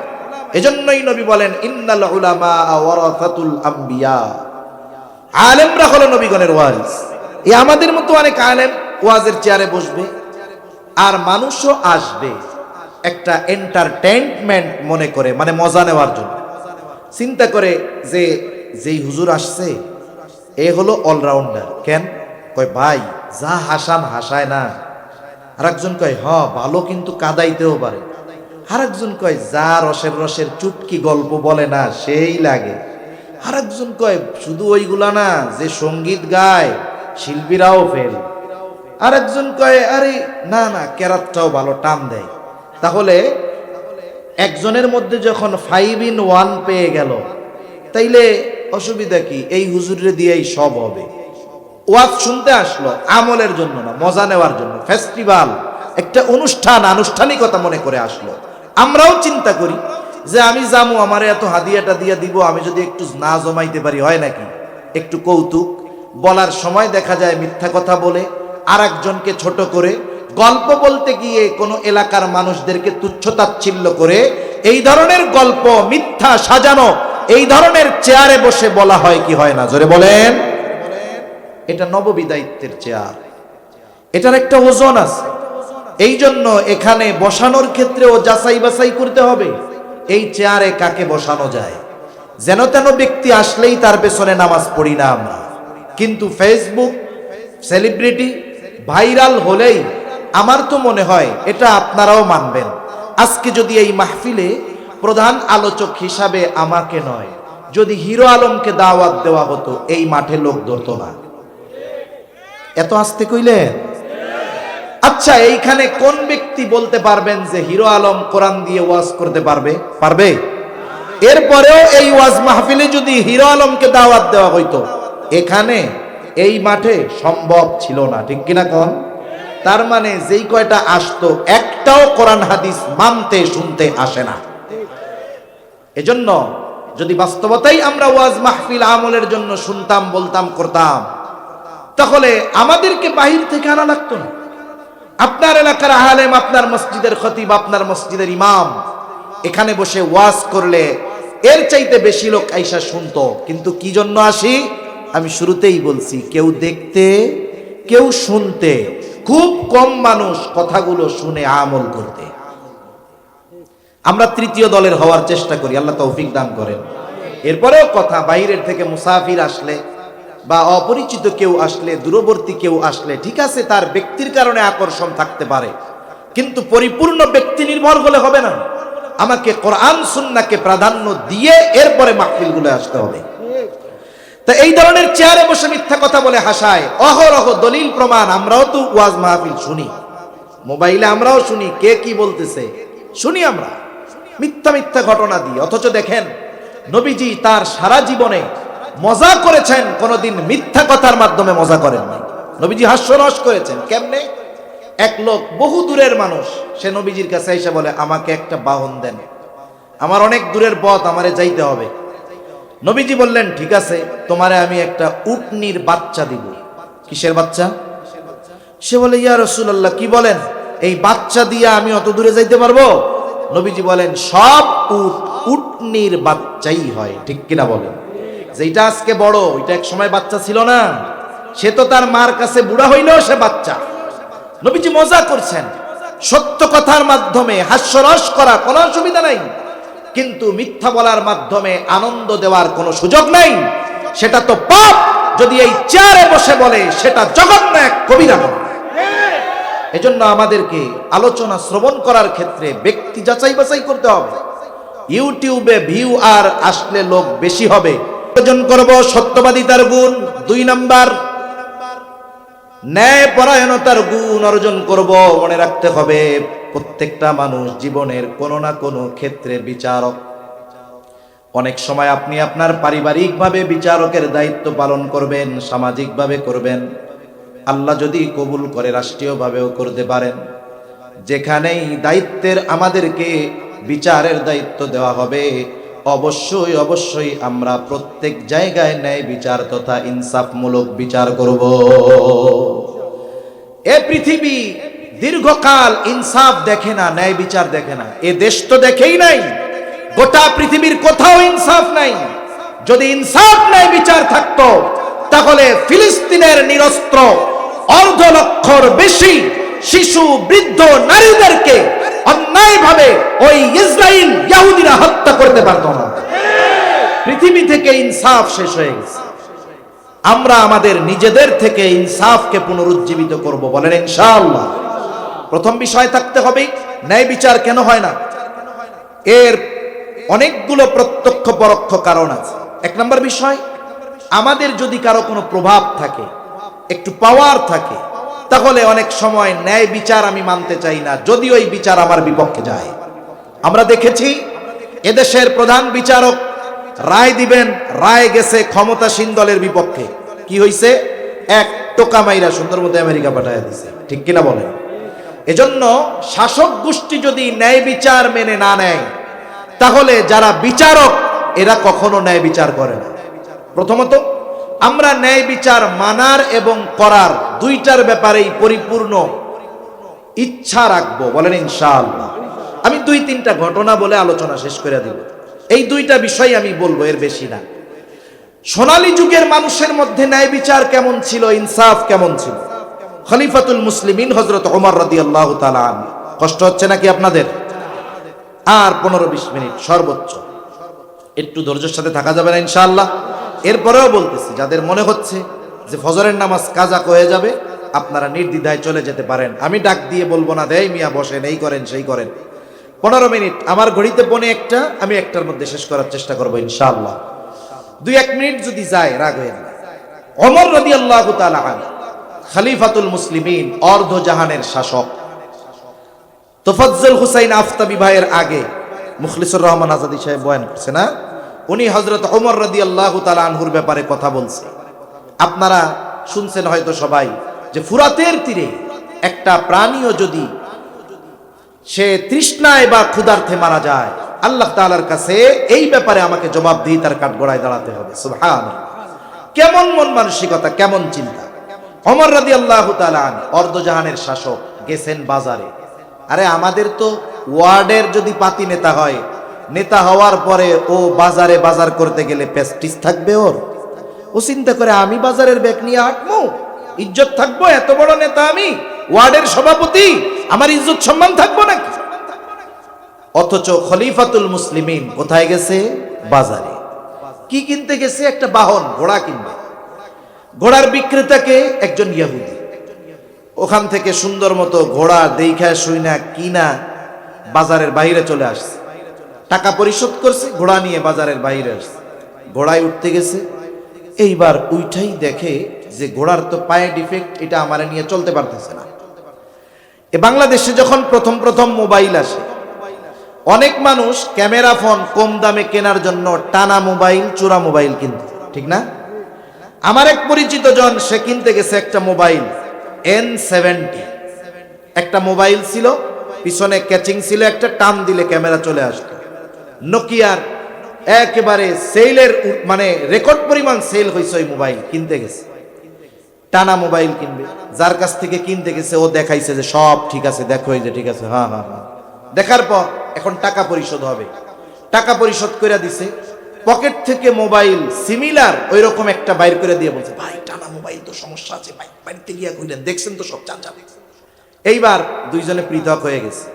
এজন্যই নবী বলেন, ইন্নাল উলামা ওয়ারাসাতুল আম্বিয়া, আলেমরা হলো নবীগণের ওয়ারিস। এই আমাদের মতো অনেক আলেম ওয়াজের চেয়ারে বসবে, আর মানুষও আসবে একটা এন্টারটেইনমেন্ট মনে করে, মানে মজা নেওয়ার জন্য। চিন্তা করে যে যেই হুজুর আসছে এ হলো অলরাউন্ডার। কেন? কয় ভাই যা হাসান হাসায় না। আর একজন কয় হ ভালো, কিন্তু কাদাইতেও পারে। আর একজন কয় যা রসের রসের চুটকি গল্প বলে না সেই লাগে। আর একজন কয় শুধু ওইগুলা না, যে সঙ্গীত গায় শিল্পীরাও ফেল। আর একজন কয় আরে না না, কেরাতটাও ভালো, টান দেয়। তাহলে একজনের মধ্যে যখন 5 in 1 পেয়ে গেল, তাইলে অসুবিধা কি? এই হুজুরে দিয়েই সব হবে। ওয়াজ শুনতে আসলো আমলের জন্য না, মজা নেওয়ার জন্য। ফেস্টিভ্যাল, একটা অনুষ্ঠান, আনুষ্ঠানিকতা মনে করে আসলো। আমরাও চিন্তা করি যে আমি যাবো, আমারে এত হাদিয়াটা দিয়ে দিব, আমি যদি একটু না জমাইতে পারি হয় নাকি? একটু কৌতুক বলার সময় দেখা যায় মিথ্যা কথা বলে, আরেকজনকে ছোট করে, গল্প বলতে গিয়ে কোনো এলাকার মানুষদেরকে তুচ্ছতাচ্ছিল্য করে, এই ধরনের গল্প মিথ্যা সাজানো, এই ধরনের চেয়ারে বসে বলা হয় কি হয় না? জোরে বলেন। এটা নববিদায়িত্বের চেয়ার, এটার একটা ওজন আছে। এই জন্য এখানে বসানোর ক্ষেত্রেও যাচাই বাছাই করতে হবে এই চেয়ারে কাকে বসানো যায়। যেন তেন ব্যক্তি আসলেই তার পেছনে নামাজ পড়ি না আমরা, কিন্তু ফেসবুক সেলিব্রিটি ভাইরাল হলেই আমার তো মনে হয় এটা আপনারাও মানবেন, আজকে যদি এই মাহফিলে প্রধান আলোচক হিসাবে আমাকে নয়, যদি হিরো আলমকে দাওয়াত দেওয়া হতো, এই মাঠে লোক ধরতো না। এত আস্তে কইলেন? আচ্ছা, এইখানে কোন ব্যক্তি বলতে পারবেন যে হিরো আলম কোরআন দিয়ে ওয়াজ করতে পারবে? পারবে? এরপরেও এই ওয়াজ মাহফিলে যদি হিরো আলমকে দাওয়াত দেওয়া হইতো, এখানে এই মাঠে সম্ভব ছিল না, ঠিক কিনা কোন? তার মানে যেই কয়টা আসতো একটাও কোরআন হাদিস মানতে শুনতে আসে না। এজন্য যদি বাস্তবতাই আমরা ওয়াজ মাহফিল আমলের জন্য শুনতাম, বলতাম, করতাম, তাহলে আমাদেরকে বাহির থেকে আনা লাগতো না। আপনার এলাকার আলেম, আপনার মসজিদের খতিব, আপনার মসজিদের ইমাম এখানে বসে ওয়াজ করলে এর চাইতে বেশি লোক আইসা শুনতো। কিন্তু কি জন্য আসি? আমি শুরুতেই বলছি, কেউ দেখতে, কেউ শুনতে, খুব কম মানুষ কথাগুলো শুনে আমল করতে। আমরা তৃতীয় দলের হওয়ার চেষ্টা করি, আল্লাহ তৌফিক দান করেন। এরপরেও কথা, বাইরের থেকে মুসাফির আসলে বা অপরিচিত কেউ আসলে, দূরবর্তী কেউ আসলে, ঠিক আছে, তার ব্যক্তির কারণে আকর্ষণ থাকতে পারে, কিন্তু পরিপূর্ণ ব্যক্তি নির্ভর হলে হবে না। আমাকে কোরআন সুন্নাহকে প্রাধান্য দিয়ে এরপরে মাহফিলগুলো আসতে হবে। তা এই ধরনের চেয়ারে বসে মিথ্যা কথা বলে হাসায়, অহরহ দলিল প্রমাণ। আমরাও তো ওয়াজ মাহফিল শুনি, মোবাইলে আমরাও শুনি, কে কি বলতেছে শুনি আমরা, মিথ্যা মিথ্যা ঘটনা দিয়ে। অথচ দেখেন, নবীজি তার সারা জীবনে মজা করেছেন, কোনোদিন মিথ্যা কথার মাধ্যমে মজা করেন নাই। নবীজি হাস্যরস করেছেন। কেমনে? এক লোক, বহু দূরের মানুষ, সে নবীজির কাছে এসে বলে, আমাকে একটা বাহন দেন, আমার অনেক দূরের পথ, আমারে যাইতে হবে। নবীজি বললেন, ঠিক আছে, তোমারে আমি একটা উটনির বাচ্চা দিব। কিসের বাচ্চা? সে বলে, ইয়া রাসূলুল্লাহ, কি বলেন, এই বাচ্চা দিয়ে আমি অত দূরে যাইতে পারবো? নবীজি বলেন, সব উটনির বাচ্চাই হয়, ঠিক কিনা বলেন? যেটা আজকে বড়, ওইটা এক সময় বাচ্চা ছিল না। সে তো তার মার কাছে বুড়া হইলেও সে বাচ্চা। নবীজি মজা করছেন। সত্য কথার মাধ্যমে হাস্যরস করা কোনো অসুবিধা নাই, কিন্তু মিথ্যা বলার মাধ্যমে আনন্দ দেওয়ার কোনো সুযোগ নাই। সেটা তো পাপ। যদি এই চেয়ারে বসে বলে, সেটা জঘন্য এক কবিরা গুনাহ। এজন্য আমাদেরকে আলোচনা শ্রবণ করার ক্ষেত্রে ব্যক্তি যাচাই বাছাই করতে হবে। ইউটিউবে ভিউ আর আসলে লোক বেশি হবে, অর্জন করব সত্যবাদিতার গুণ। 2 নাম্বার, ন্যায় পরায়ণতার গুণ অর্জন করব। মনে রাখতে হবে, প্রত্যেকটা মানুষ জীবনের কোনো না কোনো ক্ষেত্রে বিচারক। অনেক সময় আপনি আপনার পারিবারিকভাবে বিচারকের দায়িত্ব পালন করবেন, সামাজিকভাবে করবেন, আল্লাহ যদি কবুল করে রাষ্ট্রীয়ভাবেও করতে পারেন। যেখানেই দায়িত্বের আমাদেরকে বিচারের দায়িত্ব দেওয়া হবে, অবশ্যই অবশ্যই আমরা প্রত্যেক জায়গায় ন্যায় বিচার তথা ইনসাফমূলক বিচার করব। এ পৃথিবী দীর্ঘকাল ইনসাফ দেখে না, ন্যায় বিচার দেখে না। এ দেশ তো দেখেই নাই, গোটা পৃথিবীর কোথাও ইনসাফ নাই। যদি ইনসাফ ন্যায় বিচার থাকতো, তাহলে ফিলিস্তিনের নিরস্ত্র 1.5 লক্ষর বেশি শিশু, বৃদ্ধ, নারীদেরকে অন্যায়ভাবে ওই ইসরায়েল ইহুদিরা হত্যা করতে পারত না। পৃথিবী থেকে ইনসাফ শেষ হয়ে গেছে। আমরা আমাদের নিজেদের থেকে ইনসাফকে পুনরুজ্জীবিত করব, বলেন ইনশাআল্লাহ। প্রথম বিষয় থাকতে হবে, ন্যায় বিচার কেন হয় না? এর অনেকগুলো প্রত্যক্ষ পরোক্ষ কারণ আছে। 1 নম্বর বিষয়, আমাদের যদি কারো কোনো প্রভাব থাকে, একটু পাওয়ার থাকে, তাহলে অনেক সময় ন্যায় বিচার আমি মানতে চাই না, যদি ওই বিচার আমার বিপক্ষে যায়। আমরা দেখেছি এদেশের প্রধান বিচারক রায় দিবেন, রায় গেছে ক্ষমতাসীন দলের বিপক্ষে। কি হইছে? এক টোকা মাইরা সুন্দর মতো আমেরিকা পাঠায় দিছে, ঠিক কিনা বলেন? এজন্য শাসক গোষ্ঠী যদি ন্যায় বিচার মেনে না নেয়, তাহলে যারা বিচারক এরা কখনো ন্যায় বিচার করে না। প্রথমত, আমরা ন্যায় বিচার মানার এবং করার দুইটার ব্যাপারেই পরিপূর্ণ ইচ্ছা রাখবো, বলেন ইনশাআল্লাহ। আমি 2-3টা ঘটনা বলে আলোচনা শেষ করে দিব। এই 2টা বিষয় আমি বলবো, এর বেশি না। সোনালী যুগের মানুষের মধ্যে ন্যায় বিচার কেমন ছিল, ইনসাফ কেমন ছিল। খলিফাতুল মুসলিমিন হযরত ওমর রাদিয়াল্লাহু তাআলা আনহু। কষ্ট হচ্ছে নাকি আপনাদের? আর 15-20 মিনিট সর্বোচ্চ, একটু ধৈর্যের সাথে থাকা যাবে না ইনশাআল্লাহ। এরপরেও বলতেছি, যাদের মনে হচ্ছে যে ফজরের নামাজ কাজা হয়ে যাবে, আপনারা নির্দ্বিধায় চলে যেতে পারেন। আমি ডাক দিয়ে বলবো না, দেই মিয়া বসেন, এই করেন সেই করেন। 15 মিনিট, আমার ঘড়িতে 1:45, আমি 1টার মধ্যে শেষ করার চেষ্টা করবো ইনশাআল্লাহ। 2-1 মিনিট যদি যায় রাগ হয়ে না। ওমর রাদিয়াল্লাহু তাআলা আনহু খলিফাতুল মুসলিমিন, অর্ধ জাহানের শাসক। তোফাজ্জল হুসাইন আফতাবি ভাইয়ের আগে মুখলিসুর রহমান আজাদী সাহেব বয়ান করছে না, উনি হযরত ওমর রাদিয়াল্লাহু তাআলা আনহুর ব্যাপারে কথা বলছে। আপনারা শুনছেন হয়তো সবাই, যে ফুরাতের তীরে একটা প্রাণীও যদি সে তৃষ্ণায় বা ক্ষুধার্থে মারা যায়, আল্লাহ তাআলার কাছে এই ব্যাপারে আমাকে জবাবদিহিতার কাঠগড়ায় দাঁড়াতে হবে। সুবহানাল্লাহ, কেমন মন মানসিকতা, কেমন চিন্তা। ওমর রাদিয়াল্লাহু তাআলা আনহু অর্ধজাহানের শাসক, গেছেন বাজারে। আরে আমাদের তো ওয়ার্ডের যদি পাতি নেতা হয়, নেতা হওয়ার পরে ও বাজারে বাজার করতে গেলে প্রেস্টিজ থাকবে ওর। ও চিন্তা করে আমি বাজারের ব্যাগ নিয়ে হাঁটবো, ইজ্জত থাকবো, এত বড় নেতা আমি, ওয়ার্ডের সভাপতি, আমার ইজ্জত সম্মান থাকবো নাকি? অথচ খলিফাতুল মুসলিমিন কোথায় গেছে? বাজারে। কি কিনতে গেছে? একটা বাহন, ঘোড়া কিনবে। ঘোড়ার বিক্রেতাকে একজন ইহুদি, ওখান থেকে সুন্দর মতো ঘোড়া দেইখা শুইনা কিনা বাজারের বাইরে চলে আসছে। টাকা পরিশোধ করছে, ঘোড়া নিয়ে বাজারের বাইরে আসছে। ঘোড়ায় উঠতে গেছে, এইবার উইঠাই দেখে যে ঘোড়ার তো পায়ে ডিফেক্ট, এটা আমারে নিয়ে চলতে পারতেছে না। বাংলাদেশে যখন প্রথম প্রথম মোবাইল আসে, অনেক মানুষ ক্যামেরা ফোন কম দামে কেনার জন্য টানা মোবাইল, চূড়া মোবাইল কিনতো, ঠিক না? আমার এক পরিচিত জন, সে কিনতে গেছে একটা মোবাইল N70, একটা মোবাইল ছিল, পিছনে ক্যাচিং ছিল, একটা টান দিলে ক্যামেরা চলে আসতো। নোকিয়ার একেবারে সেলের, মানে রেকর্ড পরিমাণ সেল হয়েছে ওই মোবাইল। কিনতে গেছে, টানা মোবাইল কিনবে। যার কাছ থেকে কিনতে গেছে ও দেখাইছে যে সব ঠিক আছে, দেখো এই যে ঠিক আছে, হ্যাঁ হ্যাঁ হ্যাঁ। দেখার পর এখন টাকা পরিশোধ হবে, টাকা পরিশোধ করে দিছে। পকেট থেকে মোবাইল সিমিলার ওই রকম একটা বাইর করে দিয়ে বলছে, ভাই টানা মোবাইল তো সমস্যা আছে, ভাই বাড়িতে গিয়া কইলেন, দেখছেন তো সব চাচা। এইবার দুইজনে পৃথক হয়ে গেছে।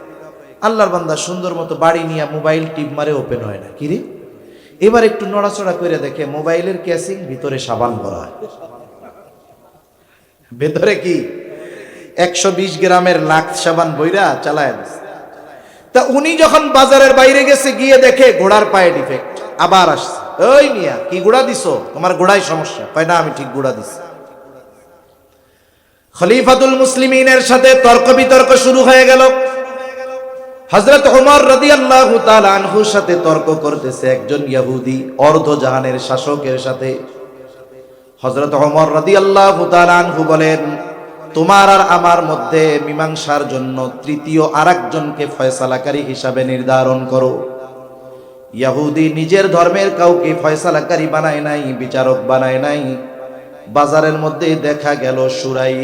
আল্লাহর বান্দা সুন্দর মতো বাড়ি নিয়ে মোবাইল টিপ মারে, ওপেন হয় না। কিরে, এবার একটু নড়াচড়া করে দেখে মোবাইলের ক্যাসিং, ভিতরে সাবান ভরা, ভেতরে কি 120 গ্রামের লাক্স সাবান বইরা চালায় দিছে। তা উনি যখন বাজারের বাইরে গেছে, গিয়ে দেখে ঘোড়ার পায়ে ডিফেক্ট। আবার আসছে, ওই মিয়া কি গুড়া দিছো, তোমার গোড়ায় সমস্যা। কয় না, আমি ঠিক গুড়া দিছি। খলিফাতুল মুসলিমিনের সাথে তর্ক বিতর্ক শুরু হয়ে গেল। হযরত ওমর রাদিয়াল্লাহু তাআলা আনহুর সাথে তর্ক করতেছে একজন ইহুদি অর্ধ জাহানের শাসকের সাথে। হযরত ওমর রাদিয়াল্লাহু তাআলা আনহু বলেন, তোমার আর আমার মধ্যে মীমাংসার জন্য তৃতীয় আরেকজনকে ফয়সালাকারী হিসাবে নির্ধারণ করো। ইহুদি নিজের ধর্মের কাউকে ফয়সালাকারী বানায় নাই, বিচারক বানায় নাই। বাজারের মধ্যে দেখা গেল সুরাই।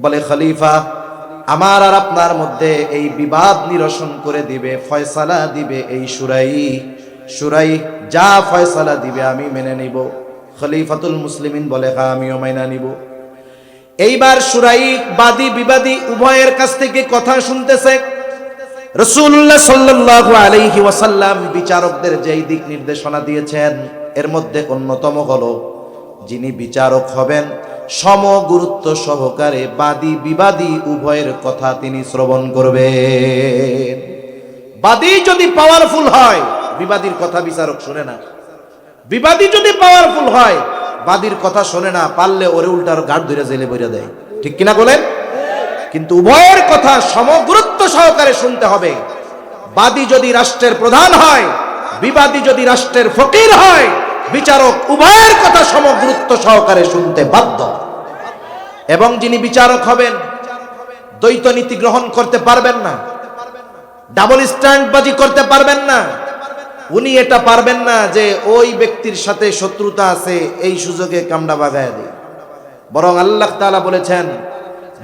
বলে, খলিফা, আমার আর আপনার মধ্যে এই বিবাদ নিরসন করে দিবে, ফয়সালা দিবে এই সুরাই। সুরাই যা ফয়সালা দিবে আমি মেনে নিব। খলিফাতুল মুসলিমিন বলে, হ্যাঁ আমিও মেনে নিব। এইবার সুরাই বাদী বিবাদী উভয়ের কাছ থেকে কথা শুনতেছে। রাসূলুল্লাহ সাল্লাল্লাহু আলাইহি ওয়াসাল্লাম বিচারকদের যেই দিক নির্দেশনা দিয়েছেন, এর মধ্যে অন্যতম হলো, যিনি বিচারক হবেন সম গুরুত্ব সহকারে বাদী বিবাদী উভয়ের কথা তিনি শ্রবণ করবেন। বাদী যদি পাওয়ারফুল হয়, বিবাদীর কথা বিচারক শোনে না। বিবাদী যদি পাওয়ারফুল হয়, বাদীর কথা শোনে না, পারলে ওরে উল্টার গাড় ধরে জেলে বইরা দেয়, ঠিক কিনা বলেন? কিন্তু উভয়ের কথা সমগুরুত্ব সহকারে শুনতে হবে। বাদী যদি রাষ্ট্রের প্রধান হয়, বিবাদী যদি রাষ্ট্রের ফকির হয়, বিচারক উভয়ের কথা সমগুরুত্ব সহকারে শুনতে বাধ্য। এবং যিনি বিচারক হবেন, দ্বৈত নীতি গ্রহণ করতে পারবেন না, ডাবল স্ট্যান্ডবাজি করতে পারবেন না। উনি এটা পারবেন না যে ওই ব্যক্তির সাথে শত্রুতা আছে এই সুযোগে কামড়া বাগায় দেয়, বরং আল্লাহ তাআলা বলেছেন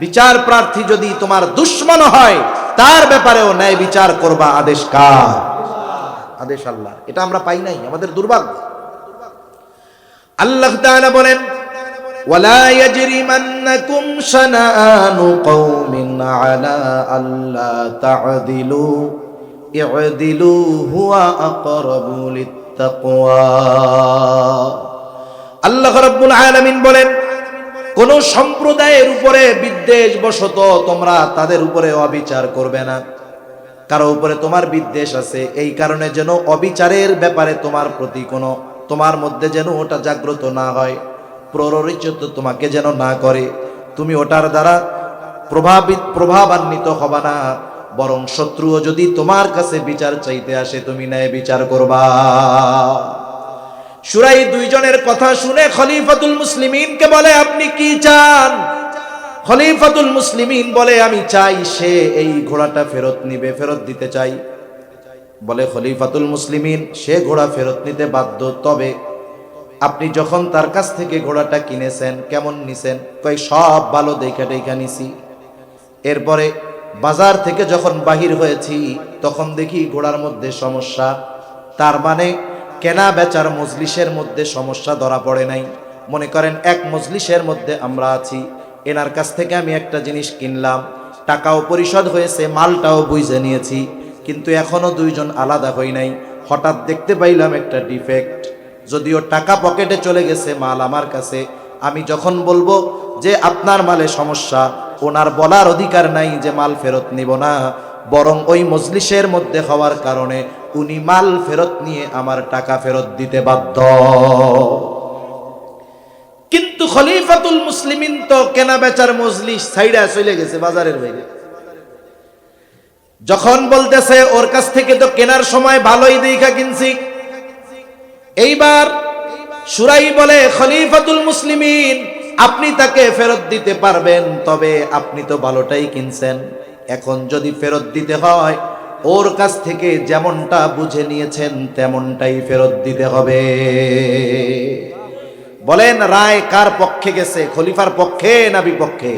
বিচার প্রার্থী যদি তোমার দুশমন হয় তার ব্যাপারেও ন্যায় বিচার করবা। আদেশ কার? আদেশ আল্লাহ। এটা আমরা পাই নাই, আমাদের দুর্ভাগ্য। আল্লাহ তাআলা বলেন ওয়ালা ইয়াজরিমান্নাকুম শানাআনু কওমিন আলা আল্লা তা'দিলু ই'দিলু হুয়া আকরাবু লিত্তাকওয়া। আল্লাহ রাব্বুল আলামিন বলেন কোন সম্প্রদায়ের উপরে বিদ্বেষ বশত তোমরা তাদের উপরে অবিচার করবে না। কারো উপরে তোমার বিদ্বেষ আছে, এই কারণে যেন অবিচারের ব্যাপারে তোমার প্রতি কোনো তোমার মধ্যে যেন ওটা জাগ্রত না হয়, প্ররোচিত তোমাকে যেন না করে, তুমি ওটার দ্বারা প্রভাবান্বিত হবা না, বরং শত্রুও যদি তোমার কাছে বিচার চাইতে আসে তুমি ন্যায় বিচার করবা। শুরাই দুইজনের কথা শুনে খলিফাতুল মুসলিমিনকে বলে আপনি কি চান? খলিফাতুল মুসলিমিন বলে আমি চাই সে এই ঘোড়াটা ফেরত নিবে, ফেরত দিতে চাই। বলে খলিফাতুল মুসলিমিন সে ঘোড়া ফেরত নিতে বাধ্য, তবে আপনি যখন তার কাছ থেকে ঘোড়াটা কিনেছেন কেমন নিছেন? কই সব ভালো দেখা দেখা নিছি। এরপরে বাজার থেকে যখন বাহির হয়েছি তখন দেখি ঘোড়ার মধ্যে সমস্যা, তার মানে কেনা বেচার মজলিসের মধ্যে সমস্যা ধরা পড়ে নাই। মনে করেন এক মজলিসের মধ্যে আমরা আছি, এনার কাছ থেকে আমি একটা জিনিস কিনলাম, টাকাও পরিশোধ হয়েছে, মালটাও বুঝে নিয়েছি, কিন্তু এখনো দুইজন আলাদা হই নাই। হঠাৎ দেখতে পাইলাম একটা ডিফেক্ট, যদিও টাকা পকেটে চলে গেছে, মাল আমার কাছে। আমি যখন বলবো যে আপনার মালে সমস্যা, ওনার বলার অধিকার নাই যে মাল ফেরত নিব না, বরং ওই মজলিসের মধ্যে হওয়ার কারণে উনি মাল ফেরত নিয়ে আমার টাকা ফেরত দিতে বাধ্য। কিন্তু খলিফাতুল মুসলিমিন তো কেনা বেচার মজলিস ছাইড়া চলে গেছে বাজারের বাইরে। যখন বলতেছে ওর কাছ থেকে তো কেনার সময় ভালোই দেখা কিনছি, এইবার শুরাই বলে খলিফাতুল মুসলিমিন আপনি তাকে ফেরত দিতে পারবেন, তবে আপনি তো ভালোটাই কিনছেন, এখন যদি ফেরত দিতে হয় ওর কাছ থেকে যেমনটা বুঝে নিয়েছেন তেমনটাই ফেরত দিতে হবে। বলেন রায় কার পক্ষে গেছে? খলিফার পক্ষে না বিপক্ষে?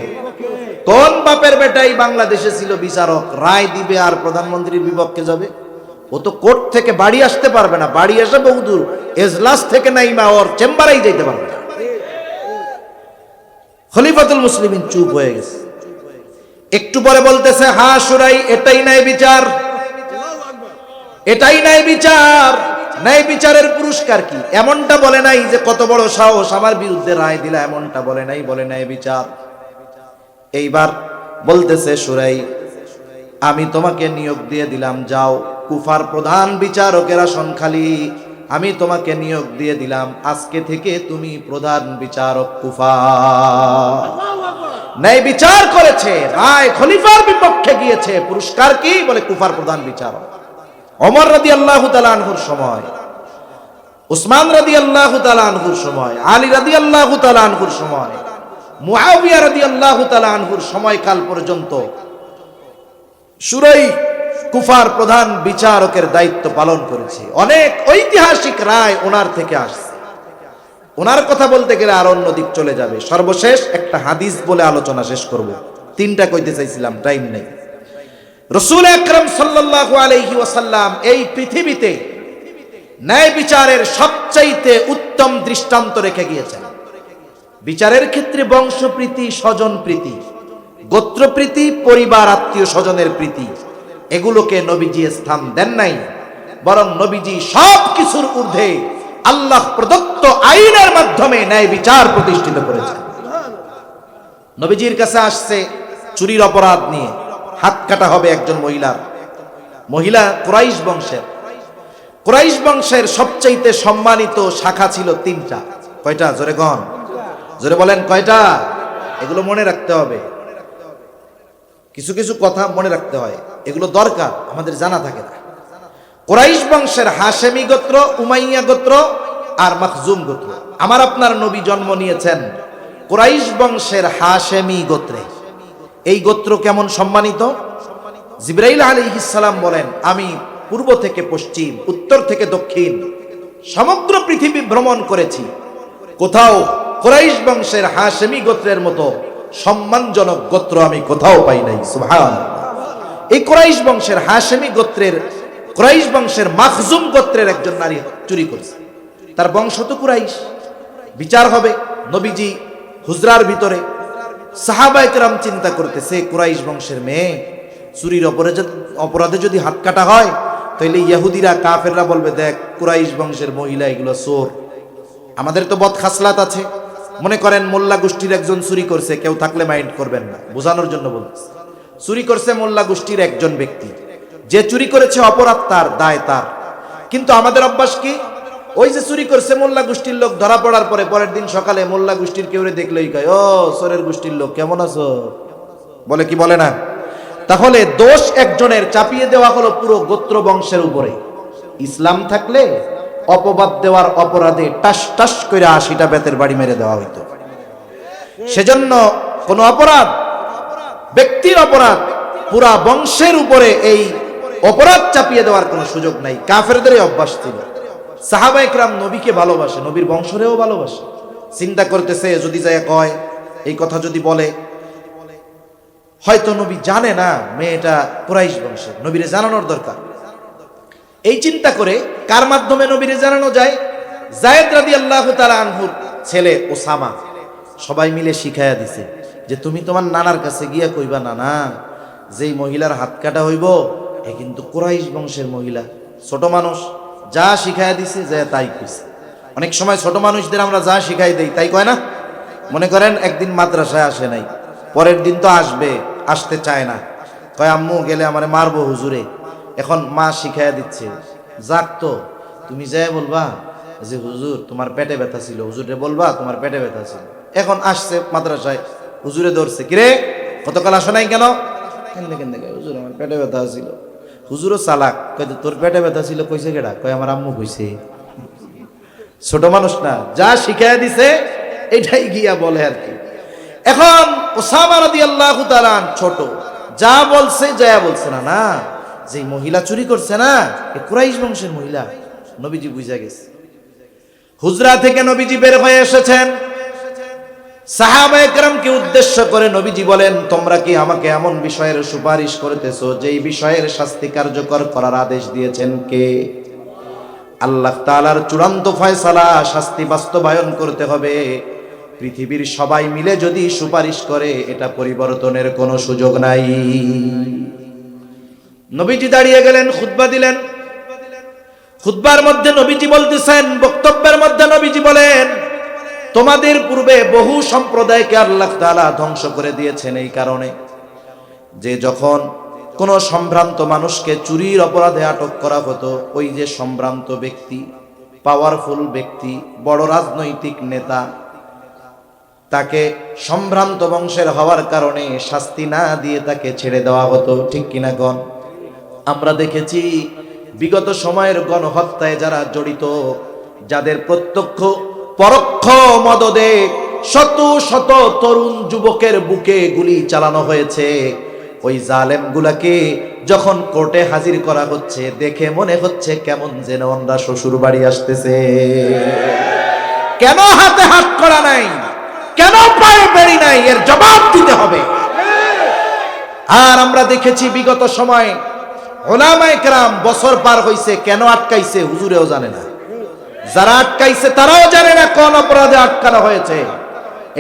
কোন বাপের বেটাই বাংলাদেশে ছিল বিচারক, রায় দিবে আর প্রধানমন্ত্রীর বিপক্ষে যাবে? ও তো কোর্ট থেকে বাড়ি আসতে পারবে না, বাড়ি এসে বহুদূর, এজলাস থেকে নাইমা ওর চেম্বারেই যেতে পারবে না। খলিফাতুল মুসলিমিন চুপ হয়ে গেছে। একটু পরে বলতেছে হ্যাঁ শুরাই এটাই ন্যায় বিচার, এটাই ন্যায় বিচার। ন্যায় বিচারের পুরস্কার কি? এমনটা বলে নাই যে কত বড় সাহস আমার বিরুদ্ধে রায় দিলা, এমনটা বলে নাই, বলে ন্যায় বিচার। এইবার বলতেছে শুরাই আমি তোমাকে নিয়োগ দিয়ে দিলাম, যাও কুফার প্রধান বিচারকের আসন খালি, আমি তোমাকে নিয়োগ দিয়ে দিলাম, আজকে থেকে তুমি প্রধান বিচারক কুফা। ন্যায় বিচার করেছে, রায় খলিফার বিপক্ষে গিয়েছে, পুরস্কার কি? বলে কুফার প্রধান বিচারক। ওমর রাদিয়াল্লাহু তাআলা আনহুর সময়, উসমান রাদিয়াল্লাহু তাআলা আনহুর সময়, আলী রাদিয়াল্লাহু তাআলা আনহুর সময়, মুআবিয়া রাদিয়াল্লাহু তাআলা আনহুর সময়কাল পর্যন্ত শুরাই কুফার প্রধান বিচারকের দায়িত্ব পালন করেছে। অনেক ঐতিহাসিক রায় ওনার থেকে আসছে। ওনার কথা বলতে গেলে আর অন্য দিক চলে যাবে। সর্বশেষ একটা হাদিস বলে আলোচনা শেষ করব। তিনটা কইতে চাইছিলাম, টাইম নেই। রাসূল আকরাম সাল্লাল্লাহু আলাইহি ওয়াসাল্লাম এই পৃথিবীতে ন্যায় বিচারের সবচাইতে উত্তম দৃষ্টান্ত রেখে গিয়েছেন। বিচারের ক্ষেত্রে বংশপ্রীতি, স্বজন প্রীতি, গোত্রপ্রীতি, পরিবার আত্মীয় স্বজনের প্রীতি, এগুলোকে নবীজি স্থান দেন নাই, বরং নবীজি সব কিছুর ঊর্ধ্বে আল্লাহ প্রদত্ত আইনের মাধ্যমে ন্যায় বিচার প্রতিষ্ঠিত করেছেন। নবীজির কাছে আসছে চুরির অপরাধ নিয়ে, হাত কাটা হবে একজন মহিলা কুরাইশ বংশের। কুরাইশ বংশের সবচাইতে সম্মানিত শাখা ছিল তিনটা। কয়টা? জোরে গণ, জোরে বলেন কয়টা? এগুলো মনে রাখতে হবে, কিছু কিছু কথা মনে রাখতে হয়, এগুলো দরকার, আমাদের জানা থাকে না। কুরাইশ বংশের হাশেমি গোত্র, উমাইয়া গোত্র আর মাখজুম গোত্র। আমার আপনার নবী জন্ম নিয়েছেন কুরাইশ বংশের হাশেমি গোত্রে। এই গোত্র কেমন সম্মানিত? জিবরাইল আলাইহিস সালাম বলেন আমি পূর্ব থেকে পশ্চিম, উত্তর থেকে দক্ষিণ সমগ্র পৃথিবী ভ্রমণ করেছি, কোথাও কুরাইশ বংশের হাশেমি গোত্রের মতো সম্মানজনক গোত্র আমি কোথাও পাই নাই। সুবহানাল্লাহ। এই কুরাইশ বংশের হাশেমি গোত্রের, কুরাইশ বংশের মাখজুম গোত্রের একজন নারী চুরি করেছে। তার বংশ তো কুরাইশ। বিচার হবে নবীজি হুজরার ভিতরে, সাহাবায়ে কেরাম চিন্তা করতেছে কুরাইশ বংশের মেয়ে চুরির অপরাধে যদি হাত কাটা হয় তাহলে ইহুদিরা কাফেররা বলবে দেখ কুরাইশ বংশের মহিলা এগুলো চোর। আমাদের তো বদ খাসলাত আছে, মনে করেন মোল্লা গোষ্ঠীর একজন চুরি করছে, কেউ থাকলে মাইন্ড করবেন না, বোঝানোর জন্য বলতেছে। চুরি করছে মোল্লা গোষ্ঠীর একজন ব্যক্তি, যে চুরি করেছে অপরাধ তার, দায় তার। কিন্তু আমাদের অভ্যাস কি, ওই যে চুরি করছে মোল্লা গোষ্ঠীর লোক ধরা পড়ার পরে পরের দিন সকালে মোল্লা গোষ্ঠীর কেউ দেখলেই কয় ও চোরের গোষ্ঠীর লোক কেমন আছো, বলে কি বলে না? তাহলে দোষ একজনের চাপিয়ে দেওয়া হলো পুরো গোত্র বংশের উপরে। ইসলাম থাকলে অপবাদ দেওয়ার অপরাধে টাস টাস করে 80টা বেতের বাড়ি মেরে দেওয়া হইতো। সেজন্য কোন অপরাধ, ব্যক্তির অপরাধ, পুরা বংশের উপরে এই অপরাধ চাপিয়ে দেওয়ার কোনো সুযোগ নাই। কাফেরদের অভ্যাস ছিল। সাহাবায়ে কেরাম নবীকে ভালোবাসে, নবীর বংশরেও ভালোবাসে। চিন্তা করতেছে যদি যায় কয়, এই কথা যদি বলে হয়তো নবী জানে না মেয়েটা কুরাইশ বংশের, নবীরে জানানোর দরকার। এই চিন্তা করে কার মাধ্যমে নবীরে জানানো যায়? যায়েদ রাদিয়াল্লাহু তাআলা আনহুর ছেলে ওসামা সবাই মিলে শিখাইয়া দিছে যে তুমি তোমার নানার কাছে গিয়া কইবা, নানা যেই মহিলার হাত কাটা হইব এ কিন্তু কুরাইশ বংশের মহিলা। ছোট মানুষ যা শিখাইয়া দিছে যা তাই কইছে। অনেক সময় ছোট মানুষদের আমরা যা শিখাই দেই তাই কয় না। মনে করেন একদিন মাদ্রাসায় আসে নাই, পরের দিন তো আসবে, আসতে চায় না, কয় আম্মু গেলে আমারে মারবো হুজুরে। এখন মা শিখাইয়া দিচ্ছে, যাক তো তুমি যাই বলবা যে হুজুর তোমার পেটে ব্যথা ছিল, হুজুরে বলবা তোমার পেটে ব্যথা ছিল। এখন আসছে মাদ্রাসায়, হুজুরে ধরছে, কিরে গতকাল আসো নাই কেন? হুজুর আমার পেটে ব্যথা ছিল। হুজুরও চালাক, কয় তোর পেটে ব্যথা ছিল কইছে কেডা? কয় আমার আম্মু কইছে। ছোট মানুষ না, যা শিখাইয়া দিছে এটাই গিয়া বলে আর কি। এখন ওসামা রাদিয়াল্লাহু তাআলা ছোট, যা বলছে যা বলছে না, না যে মহিলা চুরি করছে না এ কুরাইশ বংশের মহিলা। নবীজি বুঝা গেছে। হুজরা থেকে নবীজি বের হয়ে এসেছেন, সাহাবায়ে কেরামকে উদ্দেশ্য করে নবীজি বলেন, তোমরা কি আমাকে এমন বিষয়ের সুপারিশ করতেছো যেই বিষয়ের শাস্তি কার্যকর করার আদেশ দিয়েছেন কে? আল্লাহ তাআলার চূড়ান্ত ফয়সালা, শাস্তি বাস্তবায়ন করতে হবে। পৃথিবীর সবাই মিলে যদি সুপারিশ করে এটা পরিবর্তনের কোনো সুযোগ নাই। নবীজি দাঁড়িয়ে গেলেন, খুতবা দিলেন। খুতবার মধ্যে নবীজি বলতেছেন, বক্তব্যের মধ্যে নবীজি বলেন, তোমাদের পূর্বে বহু সম্প্রদায়কে আল্লাহ তাআলা ধ্বংস করে দিয়েছেন এই কারণে যে যখন কোন সম্ভ্রান্ত মানুষকে চুরির অপরাধে আটক করা হতো, ওই যে সম্ভ্রান্ত ব্যক্তি, পাওয়ারফুল ব্যক্তি, বড় রাজনৈতিক নেতা, তাকে সম্ভ্রান্ত বংশের হওয়ার কারণে শাস্তি না দিয়ে তাকে ছেড়ে দেওয়া হতো। ঠিক কিনা গণ? আমরা দেখেছি বিগত সময়ের গণহত্যায় যারা জড়িত, যাদের প্রত্যক্ষ পরোক্ষ মদদে শত শত তরুণ যুবকের বুকে গুলি চালানো হয়েছে, ওই জালেম গুলাকে যখন কোর্টে হাজির করা হচ্ছে দেখে মনে হচ্ছে কেমন যেন ওরা শ্বশুর বাড়ি আসতেছে। কেন হাতে হাত করা নাই, কেন পায়ে বেড়ি নাই, এর জবাব দিতে হবে। আর আমরা দেখেছি বিগত সময় উলামায়ে কেরাম বছর পার হইছে, কেন আটকাইছে হুজুরেও জানে না, যারা আটকাইছে তারাও জানে না কোন অপরাধে আটকানো হয়েছে।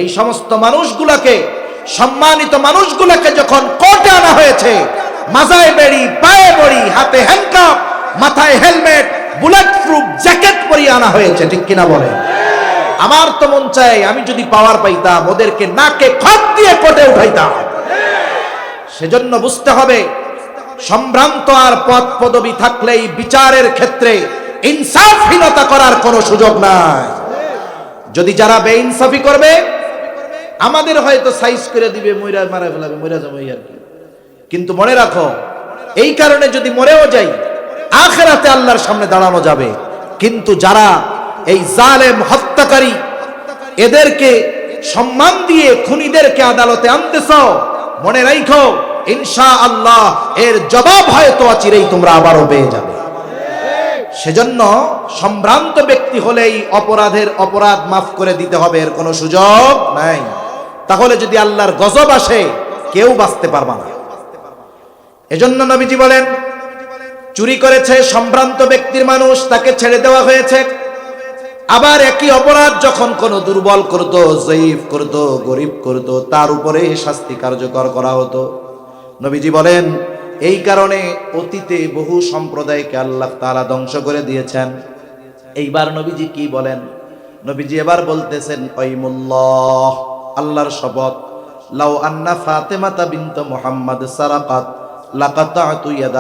এই সমস্ত মানুষগুলাকে, সম্মানিত মানুষগুলাকে যখন কোর্টে আনা হয়েছে, মাথায় বেড়ি, পায়ে বড়ি, হাতে হ্যান্ডকাপ, মাথায় হেলমেট, বুলেট প্রুফ জ্যাকেট পরিয়ে আনা হয়েছে। ঠিক কিনা বলে? আমার তো মন চাই আমি যদি পাওয়ার পাইতাম ওদেরকে নাকে খত দিয়ে কোর্টে উঠাইতাম। সেজন্য বুঝতে হবে, সম্ভ্রান্ত আর পদ পদবি থাকলেই বিচারের ক্ষেত্রে ইনসাফহীনতা করার কোনো সুযোগ নাই। যদি যারা বেইনসাফি করবে আমাদের হয়তো সাইজ করে দিবে, মইরা মারা ফেলাবে, মইরা যাবো আর কি। কিন্তু মনে রাখো, এই কারণে যদি মরেও যাই আখিরাতে আল্লাহর সামনে দাঁড়ানো যাবে। কিন্তু যারা এই জালেম হত্যাকারী, এদেরকে সম্মান দিয়ে খুনিদেরকে আদালতে আনতেছ, মনে রাখো ইনশাআল্লাহ এর জবাব হয়তো চিরেই তোমরা আবারও পেয়ে যাবে। সেজন্য সম্ভ্রান্ত ব্যক্তি হলেই অপরাধ মাফ করে দিতে হবে, এর কোনো সুযোগ নাই। তাহলে যদি আল্লাহর গজব আসে কেউ বাঁচতে পারবে না। এজন্য নবীজি বলেন, চুরি করেছে সম্ভ্রান্ত ব্যক্তির মানুষ, তাকে ছেড়ে দেওয়া হয়েছে। আবার একই অপরাধ যখন কোনো দুর্বল করত, জয়ীফ করত, গরিব করত, তার উপরে শাস্তি কার্যকর করা হতো। নবীজি বলেন, এই কারণে অতীতে বহু সম্প্রদায়কে আল্লাহ তাআলা ধ্বংস করে দিয়েছেন। এইবার নবীজি কি বলেন? নবীজি এবার বলতেছেন, আইমুল্লাহ, আল্লাহর শপথ, লাউ আন্না ফাতেমাতা বিনত মুহাম্মদ সারাকাত লাকাতাতু ইয়াদা